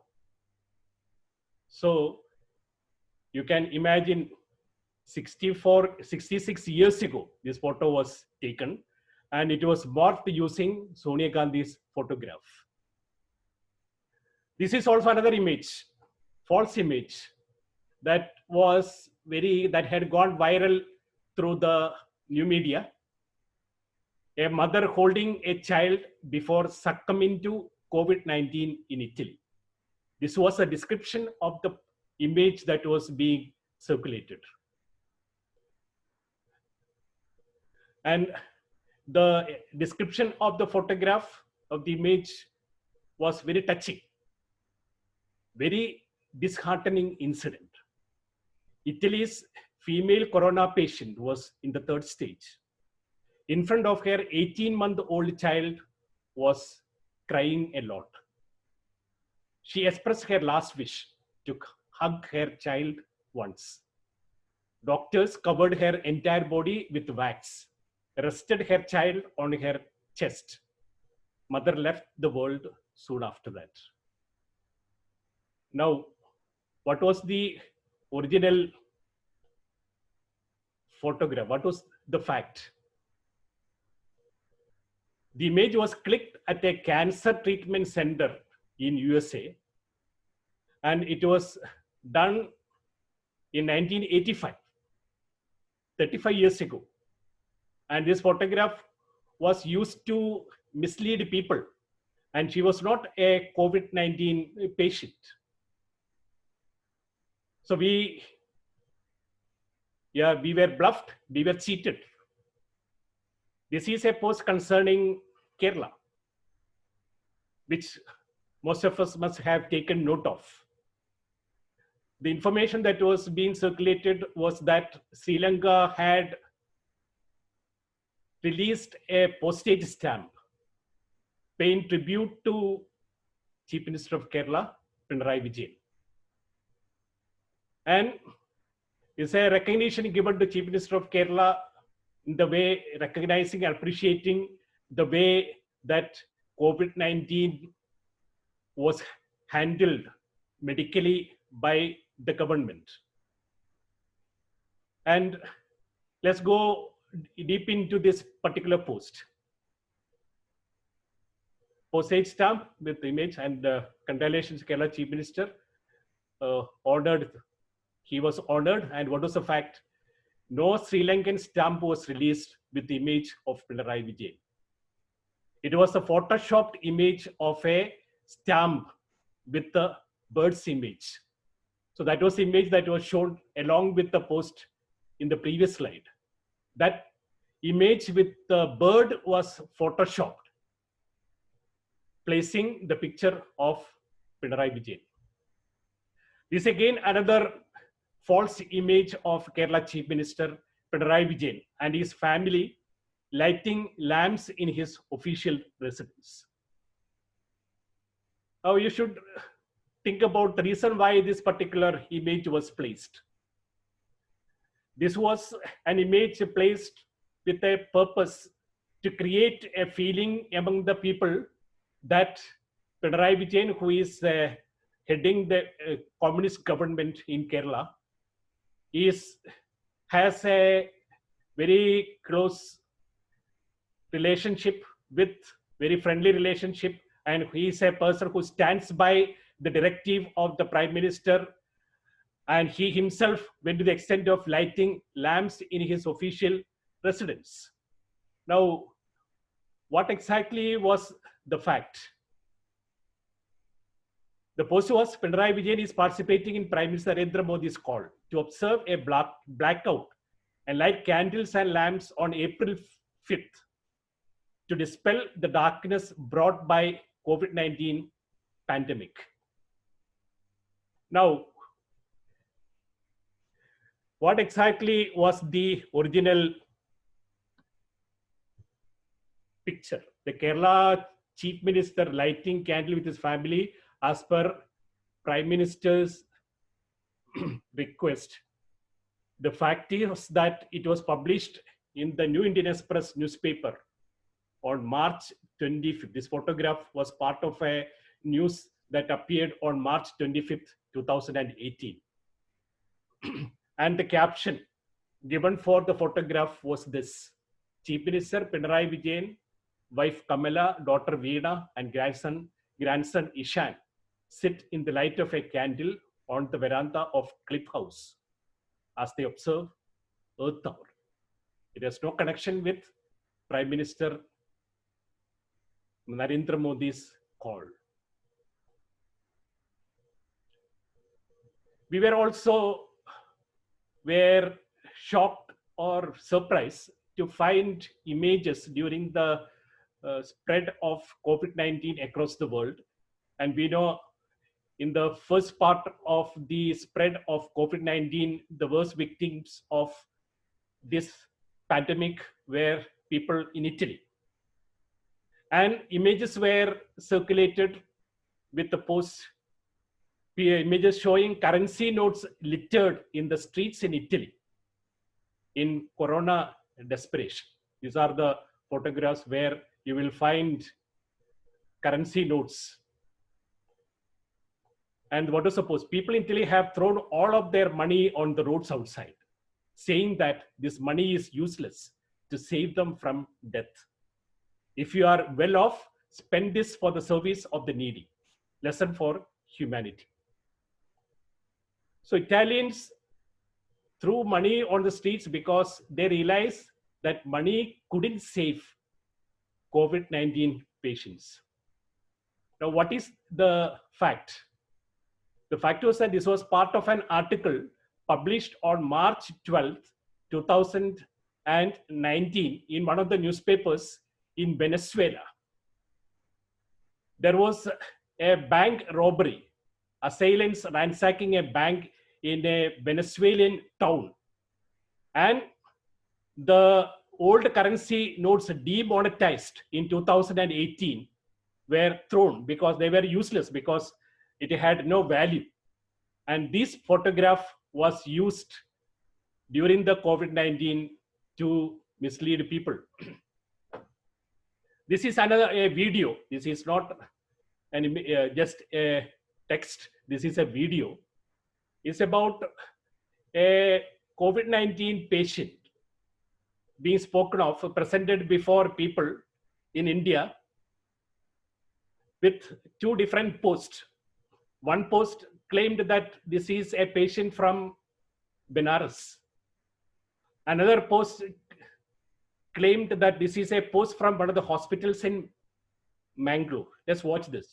So you can imagine 66 years ago, this photo was taken, and it was morphed using Sonia Gandhi's photograph. This is also another image, false image, that had gone viral through the new media. A mother holding a child before succumbing to COVID-19 in Italy. This was a description of the image that was being circulated. And the description of the photograph of the image was very touching, very disheartening incident. Italy's female corona patient was in the 3rd stage. In front of her, 18-month-old child was crying a lot. She expressed her last wish to hug her child once. Doctors covered her entire body with wax, rested her child on her chest. Mother left the world soon after that. Now, what was the original photograph? What was the fact? The image was clicked at a cancer treatment center in USA, and it was done in 1985, 35 years ago. And this photograph was used to mislead people, and she was not a COVID-19 patient. So we were bluffed, we were cheated. This is a post concerning Kerala, which most of us must have taken note of. The information that was being circulated was that Sri Lanka had released a postage stamp paying tribute to Chief Minister of Kerala, Pinarayi Vijayan. And it's a recognition given to Chief Minister of Kerala in the way recognizing and appreciating the way that COVID-19 was handled medically by the government. And let's go deep into this particular post. Postage stamp with the image, and congratulations, Kerala Chief Minister. He was honored, and what was the fact? No Sri Lankan stamp was released with the image of Pinarayi Vijayan. It was a photoshopped image of a stamp with the bird's image. So that was the image that was shown along with the post in the previous slide. That image with the bird was photoshopped, placing the picture of Pinarayi Vijayan. This is again another false image of Kerala Chief Minister Pinarayi Vijayan and his family lighting lamps in his official residence. Now you should think about the reason why this particular image was placed. This was an image placed with a purpose to create a feeling among the people that Pinarayi Vijayan, who is heading the communist government in Kerala, has a very close relationship very friendly relationship, and he is a person who stands by the directive of the Prime Minister, and he himself went to the extent of lighting lamps in his official residence. Now, what exactly was the fact? The post was Pinarayi Vijayan is participating in Prime Minister Narendra Modi's call to observe a blackout and light candles and lamps on April 5th to dispel the darkness brought by COVID-19 pandemic. Now, what exactly was the original picture? The Kerala Chief Minister lighting candle with his family as per Prime Minister's request. The fact is that it was published in the New Indian Express newspaper on March 25th. This photograph was part of a news that appeared on March 25th, 2018. And the caption given for the photograph was this: Chief Minister Pinarayi Vijayan, wife Kamala, daughter Veena, and grandson Ishan sit in the light of a candle on the veranda of Cliff House as they observe Earth Hour. It has no connection with Prime Minister Narendra Modi's call. We were shocked or surprised to find images during the spread of COVID-19 across the world. And we know in the first part of the spread of COVID-19, the worst victims of this pandemic were people in Italy. And images were circulated with the images showing currency notes littered in the streets in Italy in Corona desperation. These are the photographs where you will find currency notes. And what is supposed? People in Italy have thrown all of their money on the roads outside, saying that this money is useless to save them from death. If you are well off, spend this for the service of the needy. Lesson for humanity. So Italians threw money on the streets because they realized that money couldn't save COVID-19 patients. Now, what is the fact? The fact was that this was part of an article published on March 12th, 2019 in one of the newspapers in Venezuela. There was a bank robbery, assailants ransacking a bank in a Venezuelan town. And the old currency notes demonetized in 2018 were thrown because they were useless, because it had no value. And this photograph was used during the COVID-19 to mislead people. This is a video. This is not just a text. This is a video. It's about a COVID-19 patient being spoken of, presented before people in India with two different posts. One post claimed that this is a patient from Benares. Another post claimed that this is a post from one of the hospitals in Mangalore. Let's watch this.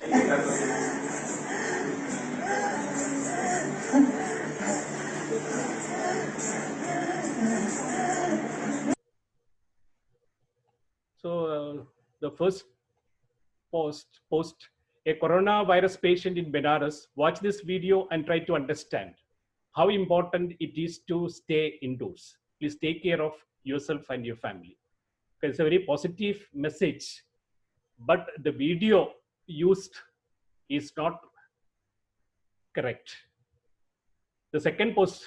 So the first post, a coronavirus patient in Benares. Watch this video and try to understand how important it is to stay indoors. Please take care of yourself and your family. It's a very positive message, but the video used is not correct. The second post,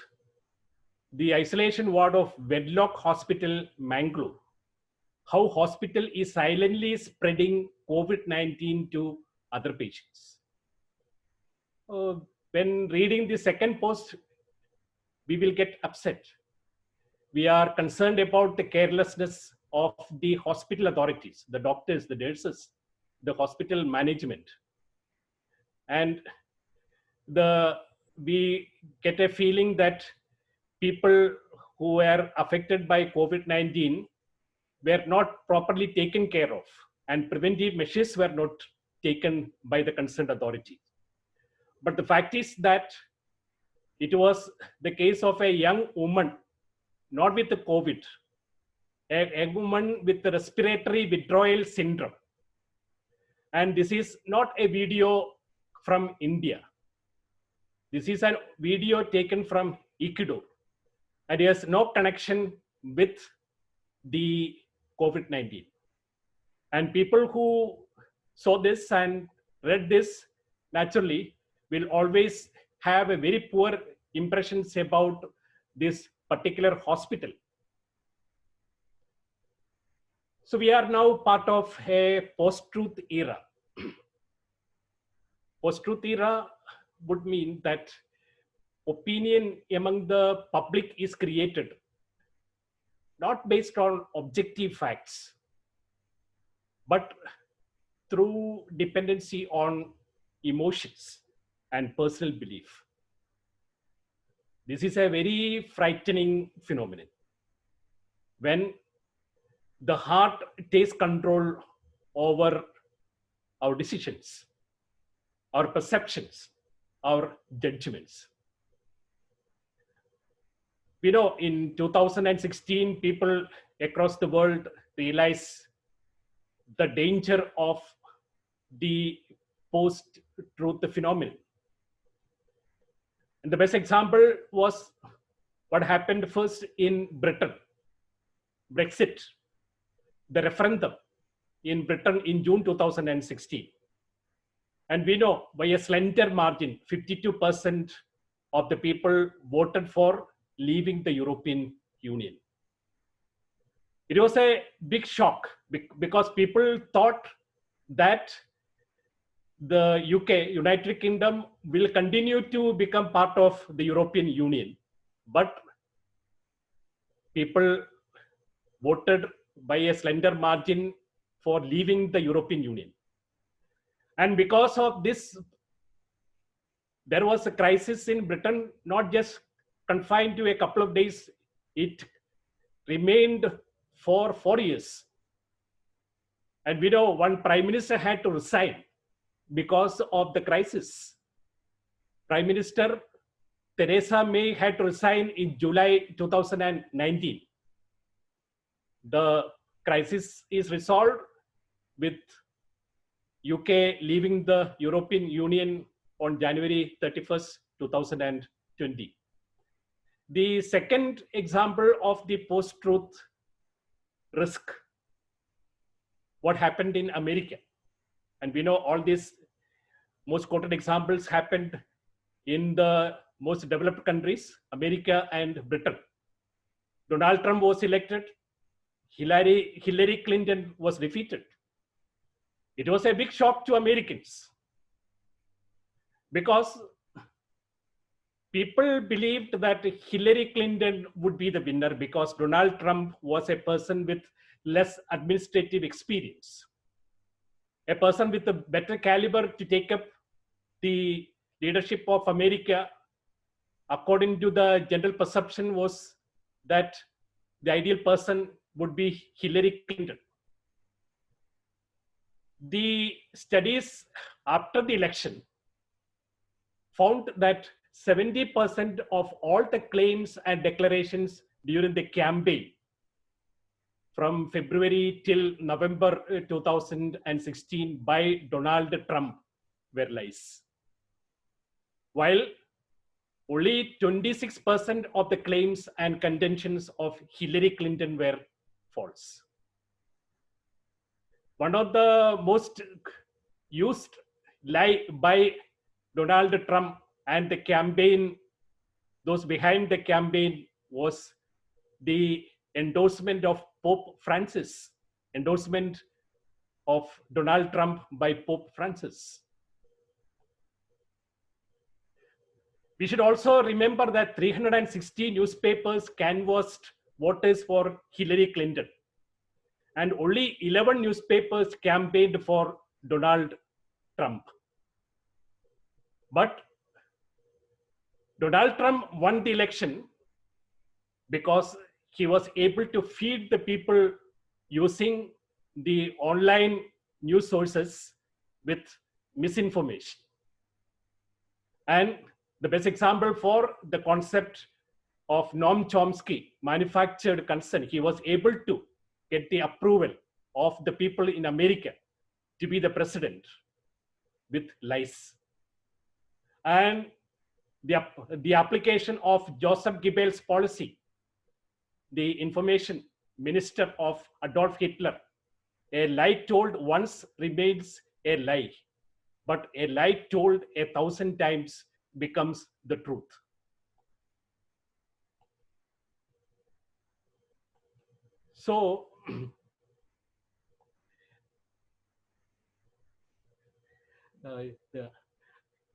the isolation ward of Wedlock Hospital, Mangalore. How hospital is silently spreading COVID-19 to other patients. When reading the second post, we will get upset. We are concerned about the carelessness of the hospital authorities, the doctors, the nurses, the hospital management. And we get a feeling that people who were affected by COVID-19 were not properly taken care of, and preventive measures were not taken by the concerned authority. But the fact is that it was the case of a young woman, not with the COVID, a woman with the respiratory withdrawal syndrome. And this is not a video from India. This is a video taken from Ecuador, and it has no connection with the COVID-19. And people who saw this and read this naturally will always have a very poor impressions about this particular hospital. So we are now part of a post-truth era. Post-truth era would mean that opinion among the public is created not based on objective facts, but through dependency on emotions and personal belief. This is a very frightening phenomenon. When the heart takes control over our decisions, our perceptions, our judgments. We know in 2016, people across the world realize the danger of the post-truth phenomenon. And the best example was what happened first in Britain, Brexit, the referendum in Britain in June 2016. And we know by a slender margin, 52% of the people voted for leaving the European Union. It was a big shock because people thought that the UK, United Kingdom, will continue to become part of the European Union. But people voted by a slender margin for leaving the European Union. And because of this, there was a crisis in Britain, not just confined to a couple of days. It remained for 4 years. And we know one prime minister had to resign because of the crisis. Prime Minister Theresa May had to resign in July 2019. The crisis is resolved with UK leaving the European Union on January 31st, 2020. The second example of the post-truth risk, what happened in America. And we know all these most quoted examples happened in the most developed countries, America and Britain. Donald Trump was elected. Hillary Clinton was defeated. It was a big shock to Americans because people believed that Hillary Clinton would be the winner because Donald Trump was a person with less administrative experience, a person with a better caliber to take up the leadership of America. According to the general perception was that the ideal person would be Hillary Clinton. The studies after the election found that 70% of all the claims and declarations during the campaign from February till November 2016 by Donald Trump were lies. While only 26% of the claims and contentions of Hillary Clinton were false. One of the most used lie by Donald Trump and the campaign, those behind the campaign, was the endorsement of Pope Francis, endorsement of Donald Trump by Pope Francis. We should also remember that 360 newspapers canvassed voters for Hillary Clinton, and only 11 newspapers campaigned for Donald Trump. But Donald Trump won the election because he was able to feed the people using the online news sources with misinformation. And the best example for the concept of Noam Chomsky, manufactured consent, he was able to get the approval of the people in America to be the president with lies. And the application of Joseph Goebbels' policy, the information minister of Adolf Hitler, a lie told once remains a lie, but a lie told 1,000 times becomes the truth. So,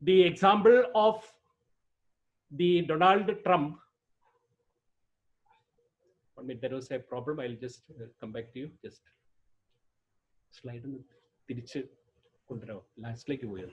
the example of the Donald Trump, I mean, there was a problem. I'll just come back to you. Just slide on the last like you will.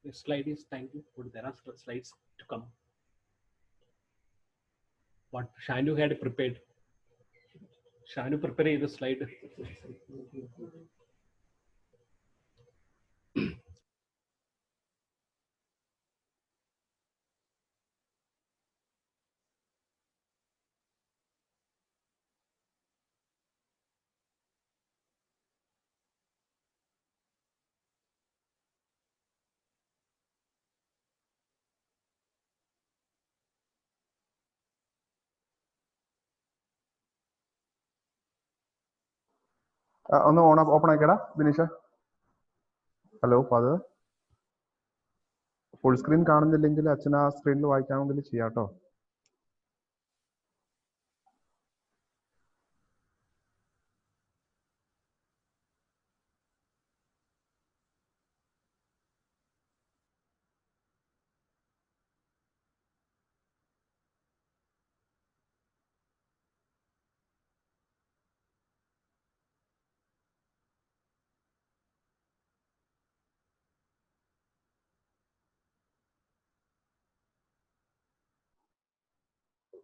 The slide is, thank you, but there are slides to come. What Shanu had prepared. Shanu prepared the slide. ഒന്ന് open ആക്കിയടാ Bineesha. Hello father. Full screen കാണുന്നില്ലെങ്കിൽ അച്ഛൻ ആ സ്ക്രീനിൽ വായിക്കാമെങ്കിൽ ചെയ്യാട്ടോ.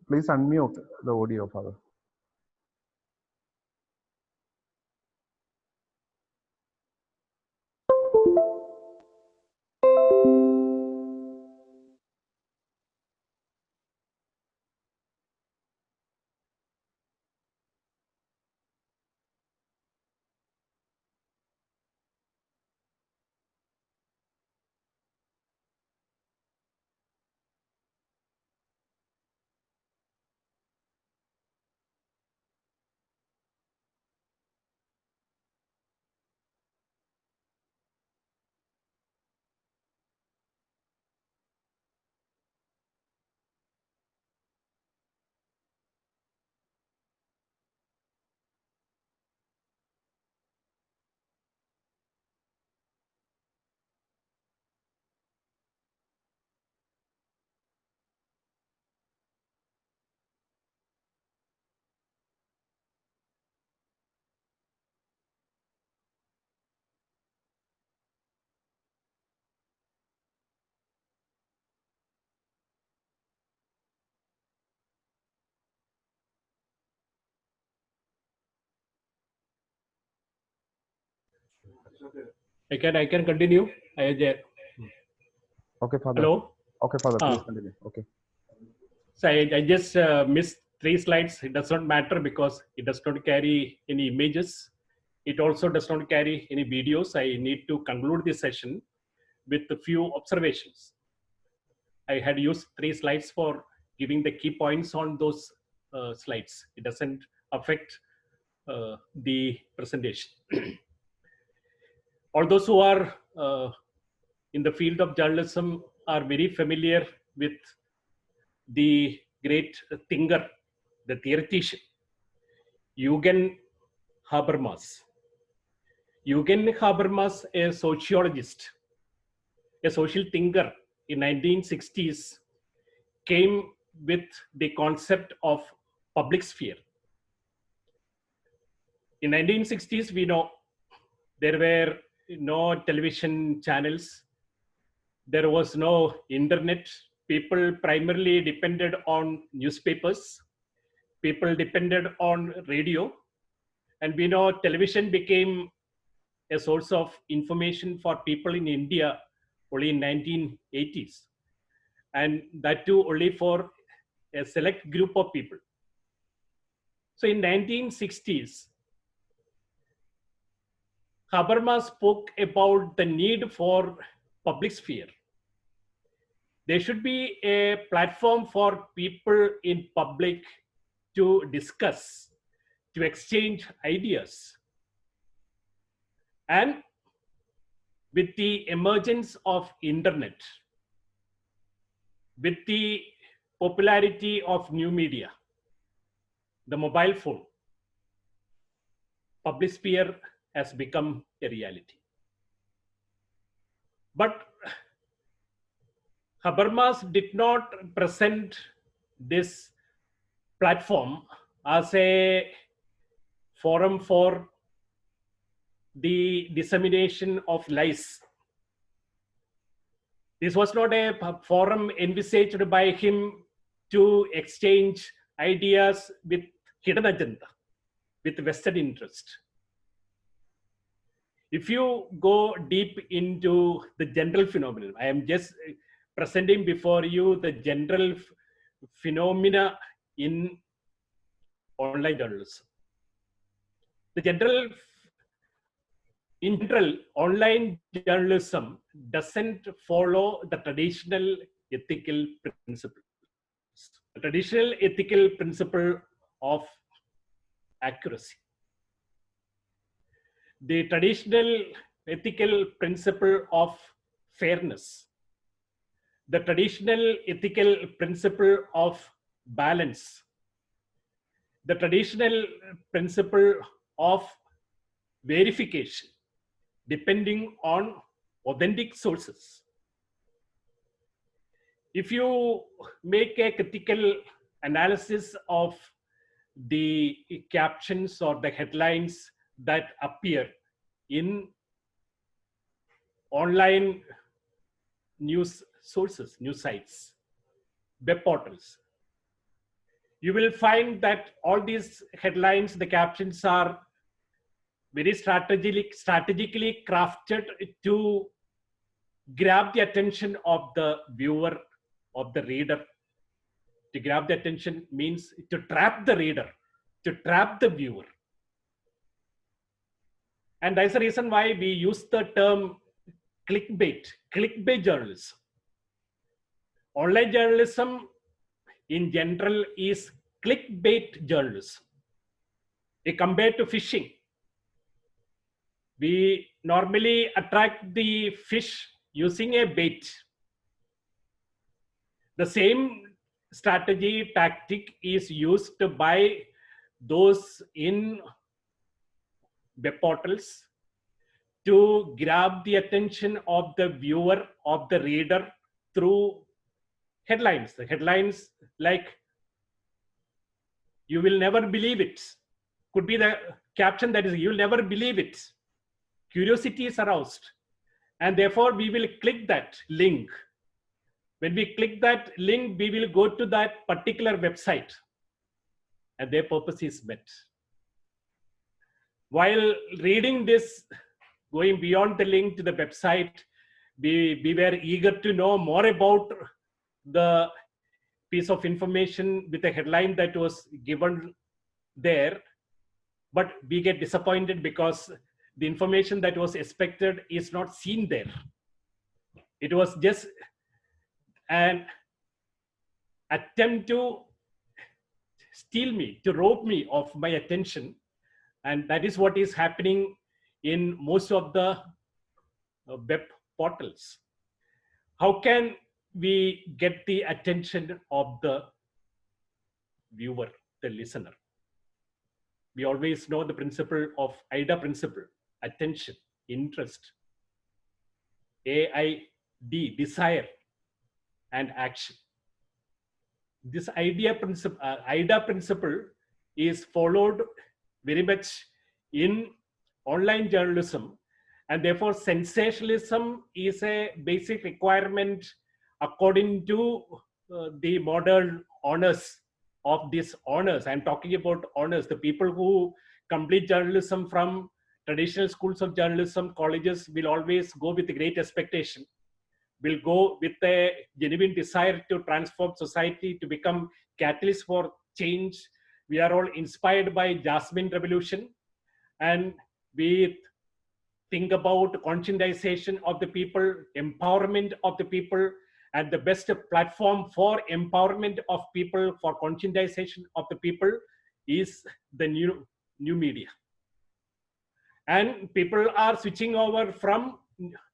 Please unmute the audio, Father. I can continue. Okay, Father. Hello. Okay, Father, please continue. Okay. So I just missed 3 slides. It does not matter because it does not carry any images. It also does not carry any videos. I need to conclude this session with a few observations. I had used 3 slides for giving the key points on those slides. It doesn't affect the presentation. All those who are in the field of journalism are very familiar with the great thinker, the theoretician, Eugen Habermas. Eugen Habermas, a sociologist, a social thinker in 1960s, came with the concept of public sphere. In 1960s, we know there were no television channels. There was no internet. People primarily depended on newspapers. People depended on radio. And we know television became a source of information for people in India only in 1980s. And that too only for a select group of people. So in 1960s, Habermas spoke about the need for public sphere. There should be a platform for people in public to discuss, to exchange ideas. And with the emergence of internet, with the popularity of new media, the mobile phone, public sphere has become a reality. But Habermas did not present this platform as a forum for the dissemination of lies. This was not a forum envisaged by him to exchange ideas with hidden agenda, with vested interest. If you go deep into the general phenomenon, I am just presenting before you the general phenomena in online journalism. In general, online journalism doesn't follow the traditional ethical principles. The traditional ethical principle of accuracy. The traditional ethical principle of fairness. The traditional ethical principle of balance. The traditional principle of verification, depending on authentic sources. If you make a critical analysis of the captions or the headlines that appear in online news sources, news sites, web portals, you will find that all these headlines, the captions are very strategically crafted to grab the attention of the viewer, of the reader. To grab the attention means to trap the reader, to trap the viewer. And that's the reason why we use the term clickbait journalism. Online journalism in general is clickbait journalism. Compared to fishing, we normally attract the fish using a bait. The same strategy tactic is used by those in web portals to grab the attention of the viewer, of the reader through headlines. The headlines like, "You will never believe it," could be the caption that is, "You'll never believe it." Curiosity is aroused, and therefore we will click that link. When we click that link, we will go to that particular website, and their purpose is met. While reading this going beyond the link to the website, we were eager to know more about the piece of information with a headline that was given there. But we get disappointed because the information that was expected is not seen there. It was just an attempt to steal me, to rob me of my attention. And that is what is happening in most of the web portals. How can we get the attention of the viewer, the listener? We always know the principle of IDA principle: attention, interest, AID, desire, and action. This IDA principle is followed very much in online journalism, and therefore sensationalism is a basic requirement according to the modern honors of these honors. I'm talking about honors, the people who complete journalism from traditional schools of journalism, colleges, will always go with a great expectation, will go with a genuine desire to transform society, to become catalysts for change. We are all inspired by Jasmine Revolution, and we think about conscientization of the people, empowerment of the people, and the best platform for empowerment of people, for conscientization of the people, is the new media. And people are switching over from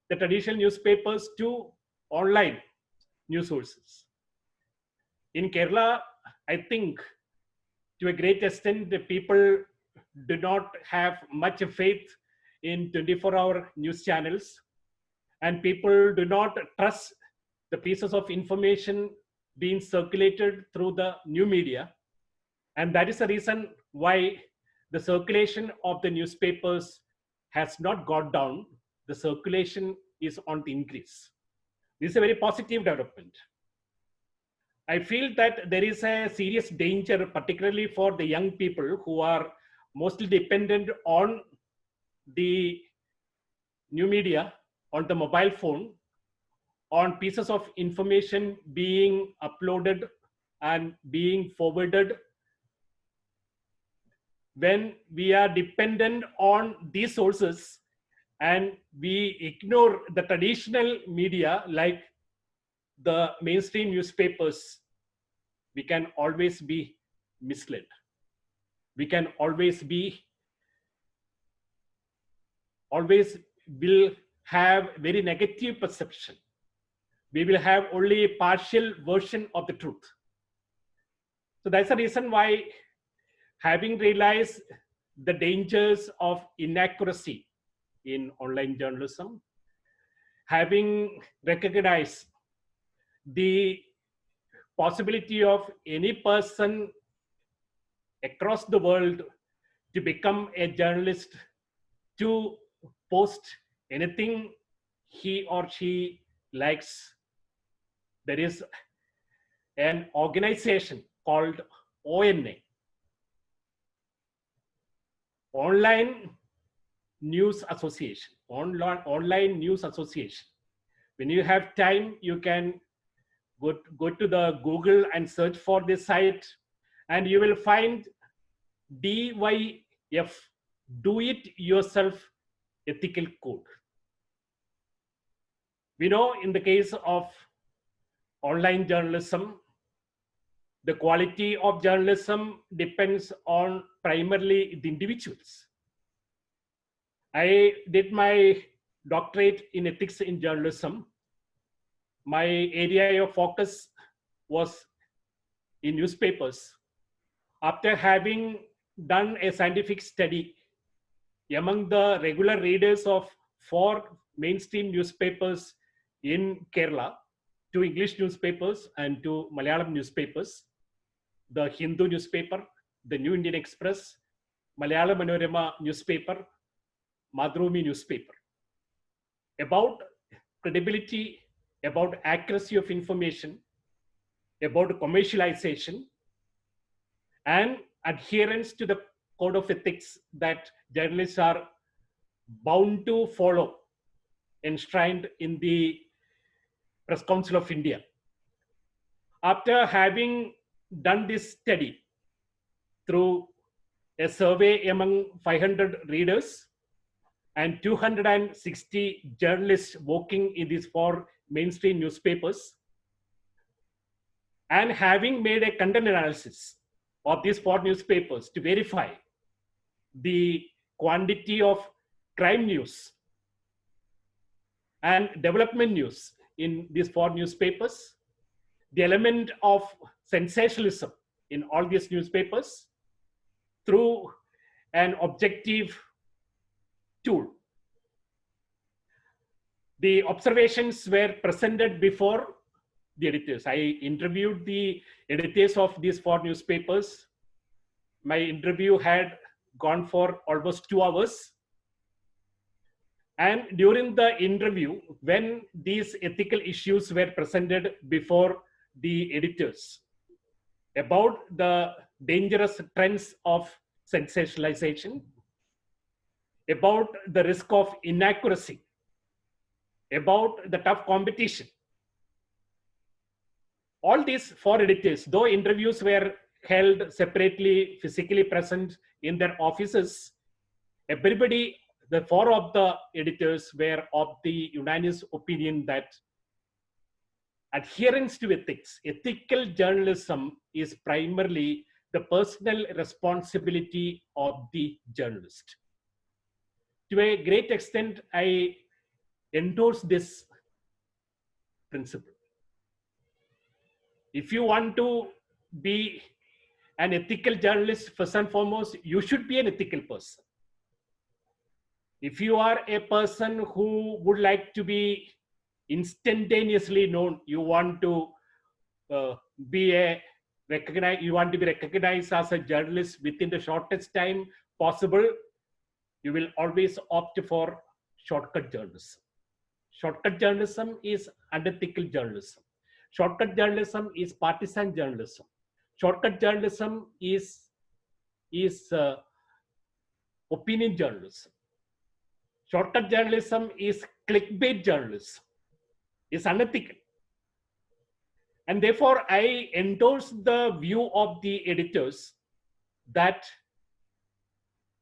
the traditional newspapers to online news sources. In Kerala, I think to a great extent, the people do not have much faith in 24-hour news channels, and people do not trust the pieces of information being circulated through the new media. And that is the reason why the circulation of the newspapers has not gone down. The circulation is on the increase. This is a very positive development. I feel that there is a serious danger, particularly for the young people who are mostly dependent on the new media, on the mobile phone, on pieces of information being uploaded and being forwarded. When we are dependent on these sources and we ignore the traditional media like the mainstream newspapers, we can always be misled. We can always will have very negative perception. We will have only a partial version of the truth. So that's the reason why, having realized the dangers of inaccuracy in online journalism, having recognized the possibility of any person across the world to become a journalist, to post anything he or she likes, there is an organization called ONA, Online News Association, Online News Association. When you have time, you can go to the Google and search for this site, and you will find DYF, Do It Yourself Ethical Code. We know in the case of online journalism, the quality of journalism depends on primarily the individuals. I did my doctorate in ethics in journalism. My area of focus was in newspapers. After having done a scientific study among the regular readers of 4 mainstream newspapers in Kerala, 2 English newspapers and 2 Malayalam newspapers, the Hindu newspaper, the New Indian Express, Malayalam Manorama newspaper, Madhurumi newspaper, about credibility, about accuracy of information, about commercialization, and adherence to the code of ethics that journalists are bound to follow, enshrined in the Press Council of India. After having done this study through a survey among 500 readers and 260 journalists working in these 4 mainstream newspapers, and having made a content analysis of these 4 newspapers to verify the quantity of crime news and development news in these 4 newspapers, the element of sensationalism in all these newspapers through an objective tool. The observations were presented before the editors. I interviewed the editors of these 4 newspapers. My interview had gone for almost 2 hours. And during the interview, when these ethical issues were presented before the editors about the dangerous trends of sensationalization, about the risk of inaccuracy, about the tough competition, all these 4 editors, though interviews were held separately, physically present in their offices, everybody, the 4 of the editors were of the unanimous opinion that adherence to ethics, ethical journalism is primarily the personal responsibility of the journalist. To a great extent, I endorse this principle. If you want to be an ethical journalist, first and foremost, you should be an ethical person. If you are a person who would like to be instantaneously known, you want to be recognized as a journalist within the shortest time possible, you will always opt for shortcut journalism. Shortcut journalism is unethical journalism. Shortcut journalism is partisan journalism. Shortcut journalism is opinion journalism. Shortcut journalism is clickbait journalism, is unethical. And therefore, I endorse the view of the editors that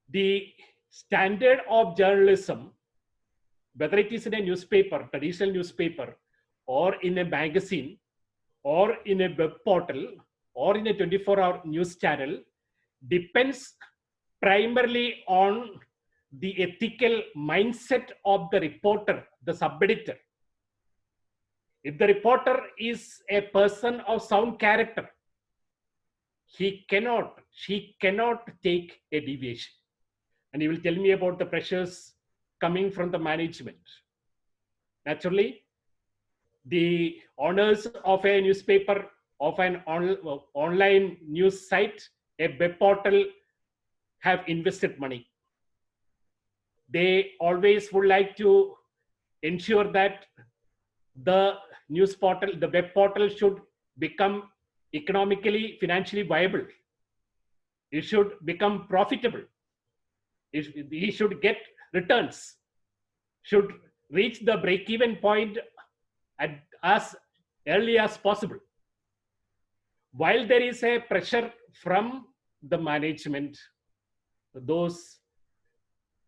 the standard of journalism, whether it is in a newspaper, traditional newspaper, or in a magazine, or in a web portal, or in a 24-hour news channel, depends primarily on the ethical mindset of the reporter, the sub-editor. If the reporter is a person of sound character, she cannot take a deviation. And he will tell me about the pressures coming from the management. Naturally, the owners of a newspaper, of an online news site, a web portal, have invested money. They always would like to ensure that the news portal, the web portal should become economically, financially viable. It should become profitable. He should get returns, should reach the break-even point as early as possible. While there is a pressure from the management, those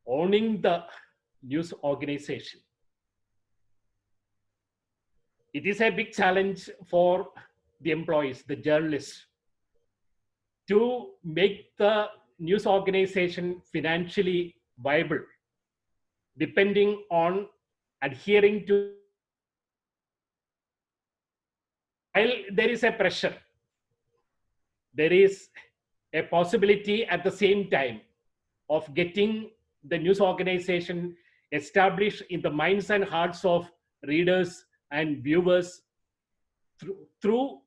owning the news organization, it is a big challenge for the employees, the journalists, to make the news organization financially viable, depending on adhering to. While there is a pressure, there is a possibility at the same time of getting the news organization established in the minds and hearts of readers and viewers through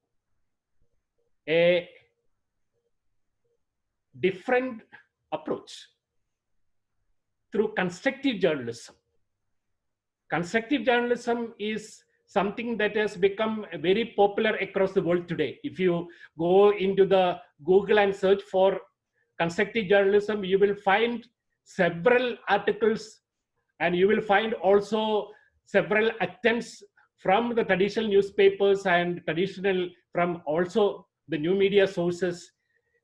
a different approach, through constructive journalism. Constructive journalism is something that has become very popular across the world today. If you go into the Google and search for constructive journalism, you will find several articles And you will find also several attempts from the traditional newspapers and traditional, from also the new media sources,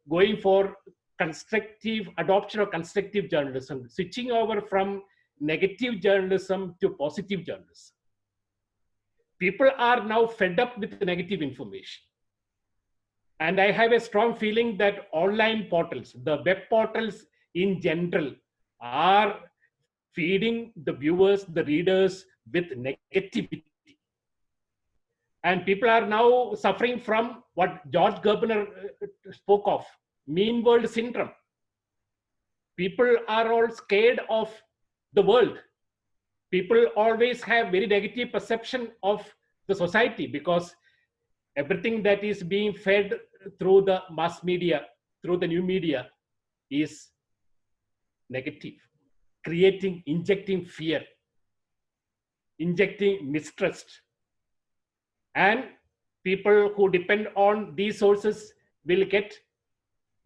going for constructive adoption of constructive journalism, switching over from negative journalism to positive journalism. People are now fed up with negative information. And I have a strong feeling that online portals, the web portals in general, are feeding the viewers, the readers with negativity. And people are now suffering from what George Gerbner spoke of, mean world syndrome. People are all scared of the world. People always have very negative perception of the society because everything that is being fed through the mass media, through the new media, is negative, creating, injecting fear, injecting mistrust. And people who depend on these sources will get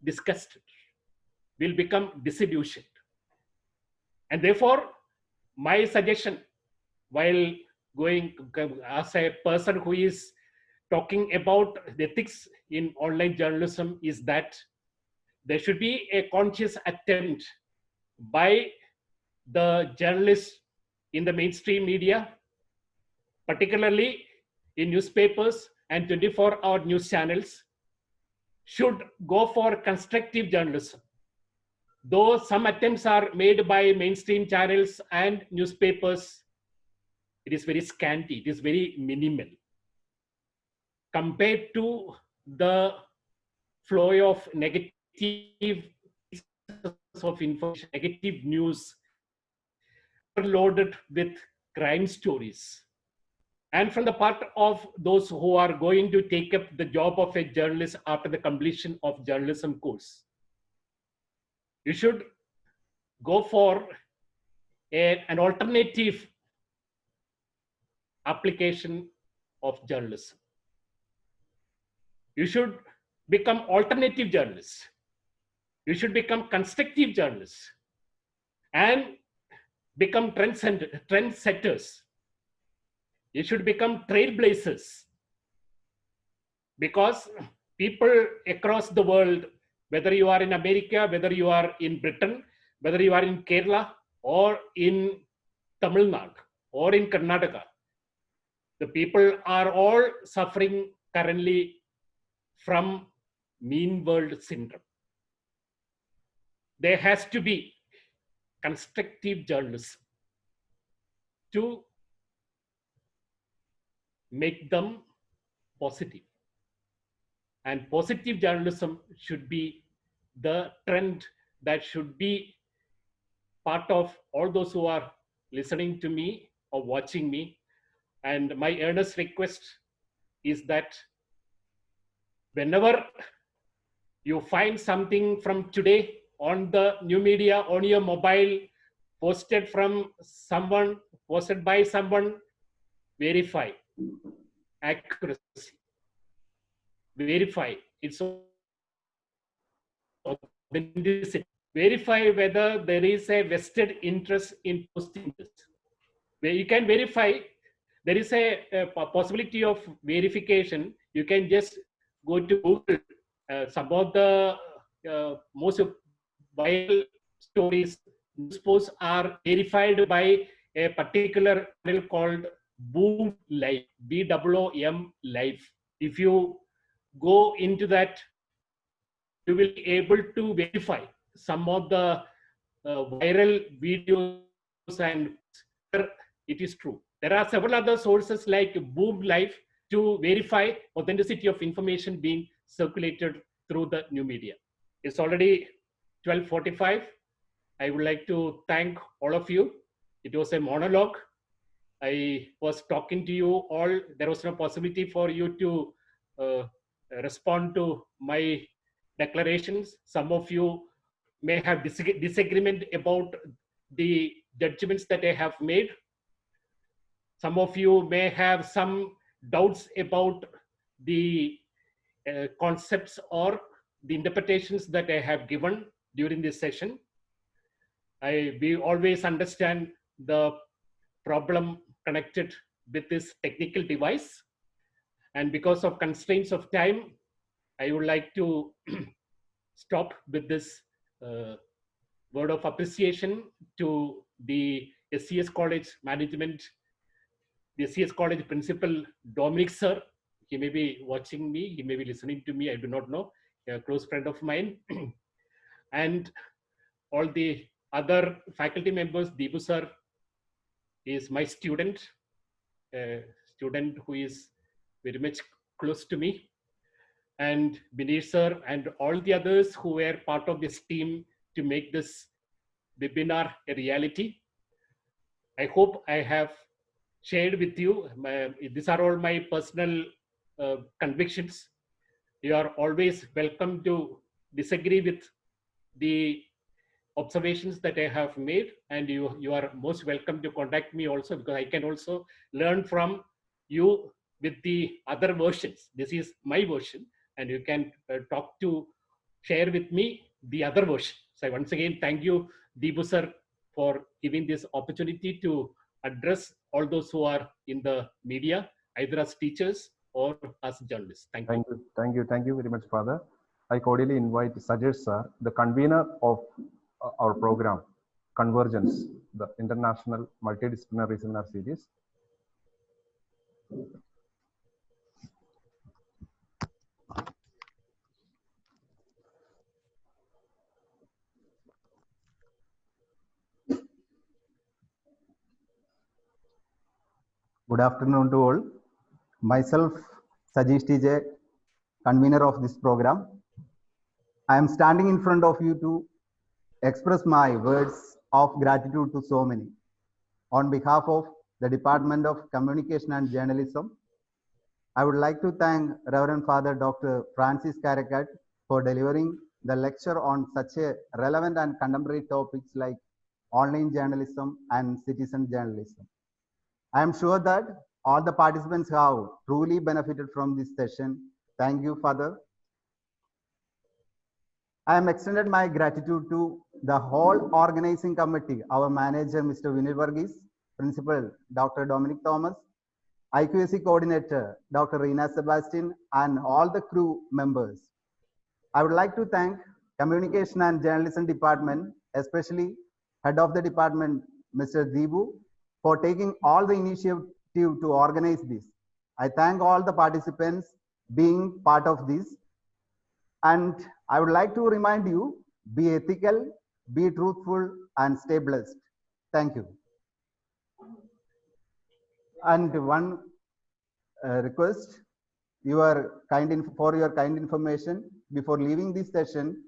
disgusted, will become disillusioned. And therefore, my suggestion, while going as a person who is talking about the ethics in online journalism, is that there should be a conscious attempt by the journalists in the mainstream media, particularly in newspapers and 24-hour news channels, should go for constructive journalism. Though some attempts are made by mainstream channels and newspapers, it is very scanty, it is very minimal compared to the flow of negative of information, negative news, loaded with crime stories. And from the part of those who are going to take up the job of a journalist after the completion of journalism course, you should go for an alternative application of journalism. You should become alternative journalists. You should become constructive journalists and become trendsetters. You should become trailblazers, because people across the world, whether you are in America, whether you are in Britain, whether you are in Kerala or in Tamil Nadu or in Karnataka, the people are all suffering currently from mean world syndrome. There has to be constructive journalism to make them positive. And positive journalism should be the trend that should be part of all those who are listening to me or watching me. And my earnest request is that whenever you find something from today on the new media, on your mobile, posted from someone, posted by someone, verify accuracy, verify its authenticity, verify whether there is a vested interest in posting this. Where you can verify, there is a possibility of verification. You can just go to Google. Some of the most viral stories, news posts are verified by a particular channel called Boom Live, BOOM Live. If you go into that, you will be able to verify some of the viral videos and it is true. There are several other sources like Boom Live to verify authenticity of information being circulated through the new media. It's already 12:45. I would like to thank all of you. It was a monologue. I was talking to you all. There was no possibility for you to respond to my declarations. Some of you may have disagreement about the judgments that I have made. Some of you may have some doubts about the concepts or the interpretations that I have given during this session. We always understand the problem connected with this technical device. And because of constraints of time, I would like to stop with this word of appreciation to the S.E.S College management, the S.E.S College principal, Dominic sir. He may be watching me, he may be listening to me, I do not know, a close friend of mine. And all the other faculty members. Deepu sir is my student, a student who is very much close to me. And Binesh sir and all the others who were part of this team to make this webinar a reality. I hope I have shared with you. These are all my personal convictions. You are always welcome to disagree with the observations that I have made, and you are most welcome to contact me also, because I can also learn from you with the other versions. This is my version, and you can share with me the other version. So once again, thank you, Deepu sir, for giving this opportunity to address all those who are in the media, either as teachers or as journalists. Thank you. Thank you very much, Father. I cordially invite Sajesh sir, the convener of our program, Convergence, the International Multidisciplinary Seminar Series. Good afternoon to all. Myself, Sajesh TJ, convener of this program. I am standing in front of you to express my words of gratitude to so many. On behalf of the Department of Communication and Journalism, I would like to thank Reverend Father Dr. Francis Caracat for delivering the lecture on such a relevant and contemporary topics like online journalism and citizen journalism. I am sure that all the participants have truly benefited from this session. Thank you, Father. I am extended my gratitude to the whole organizing committee, our manager, Mr. Vinil Varghese, principal, Dr. Dominic Thomas, IQAC coordinator, Dr. Rina Sebastian, and all the crew members. I would like to thank Communication and Journalism Department, especially Head of the Department, Mr. Deepu, for taking all the initiative to organize this. I thank all the participants being part of this. And I would like to remind you, be ethical, be truthful, and stay blessed. Thank you. And one request, for your kind information, before leaving this session,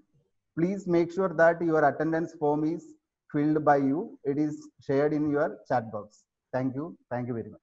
please make sure that your attendance form is filled by you. It is shared in your chat box. Thank you. Thank you very much.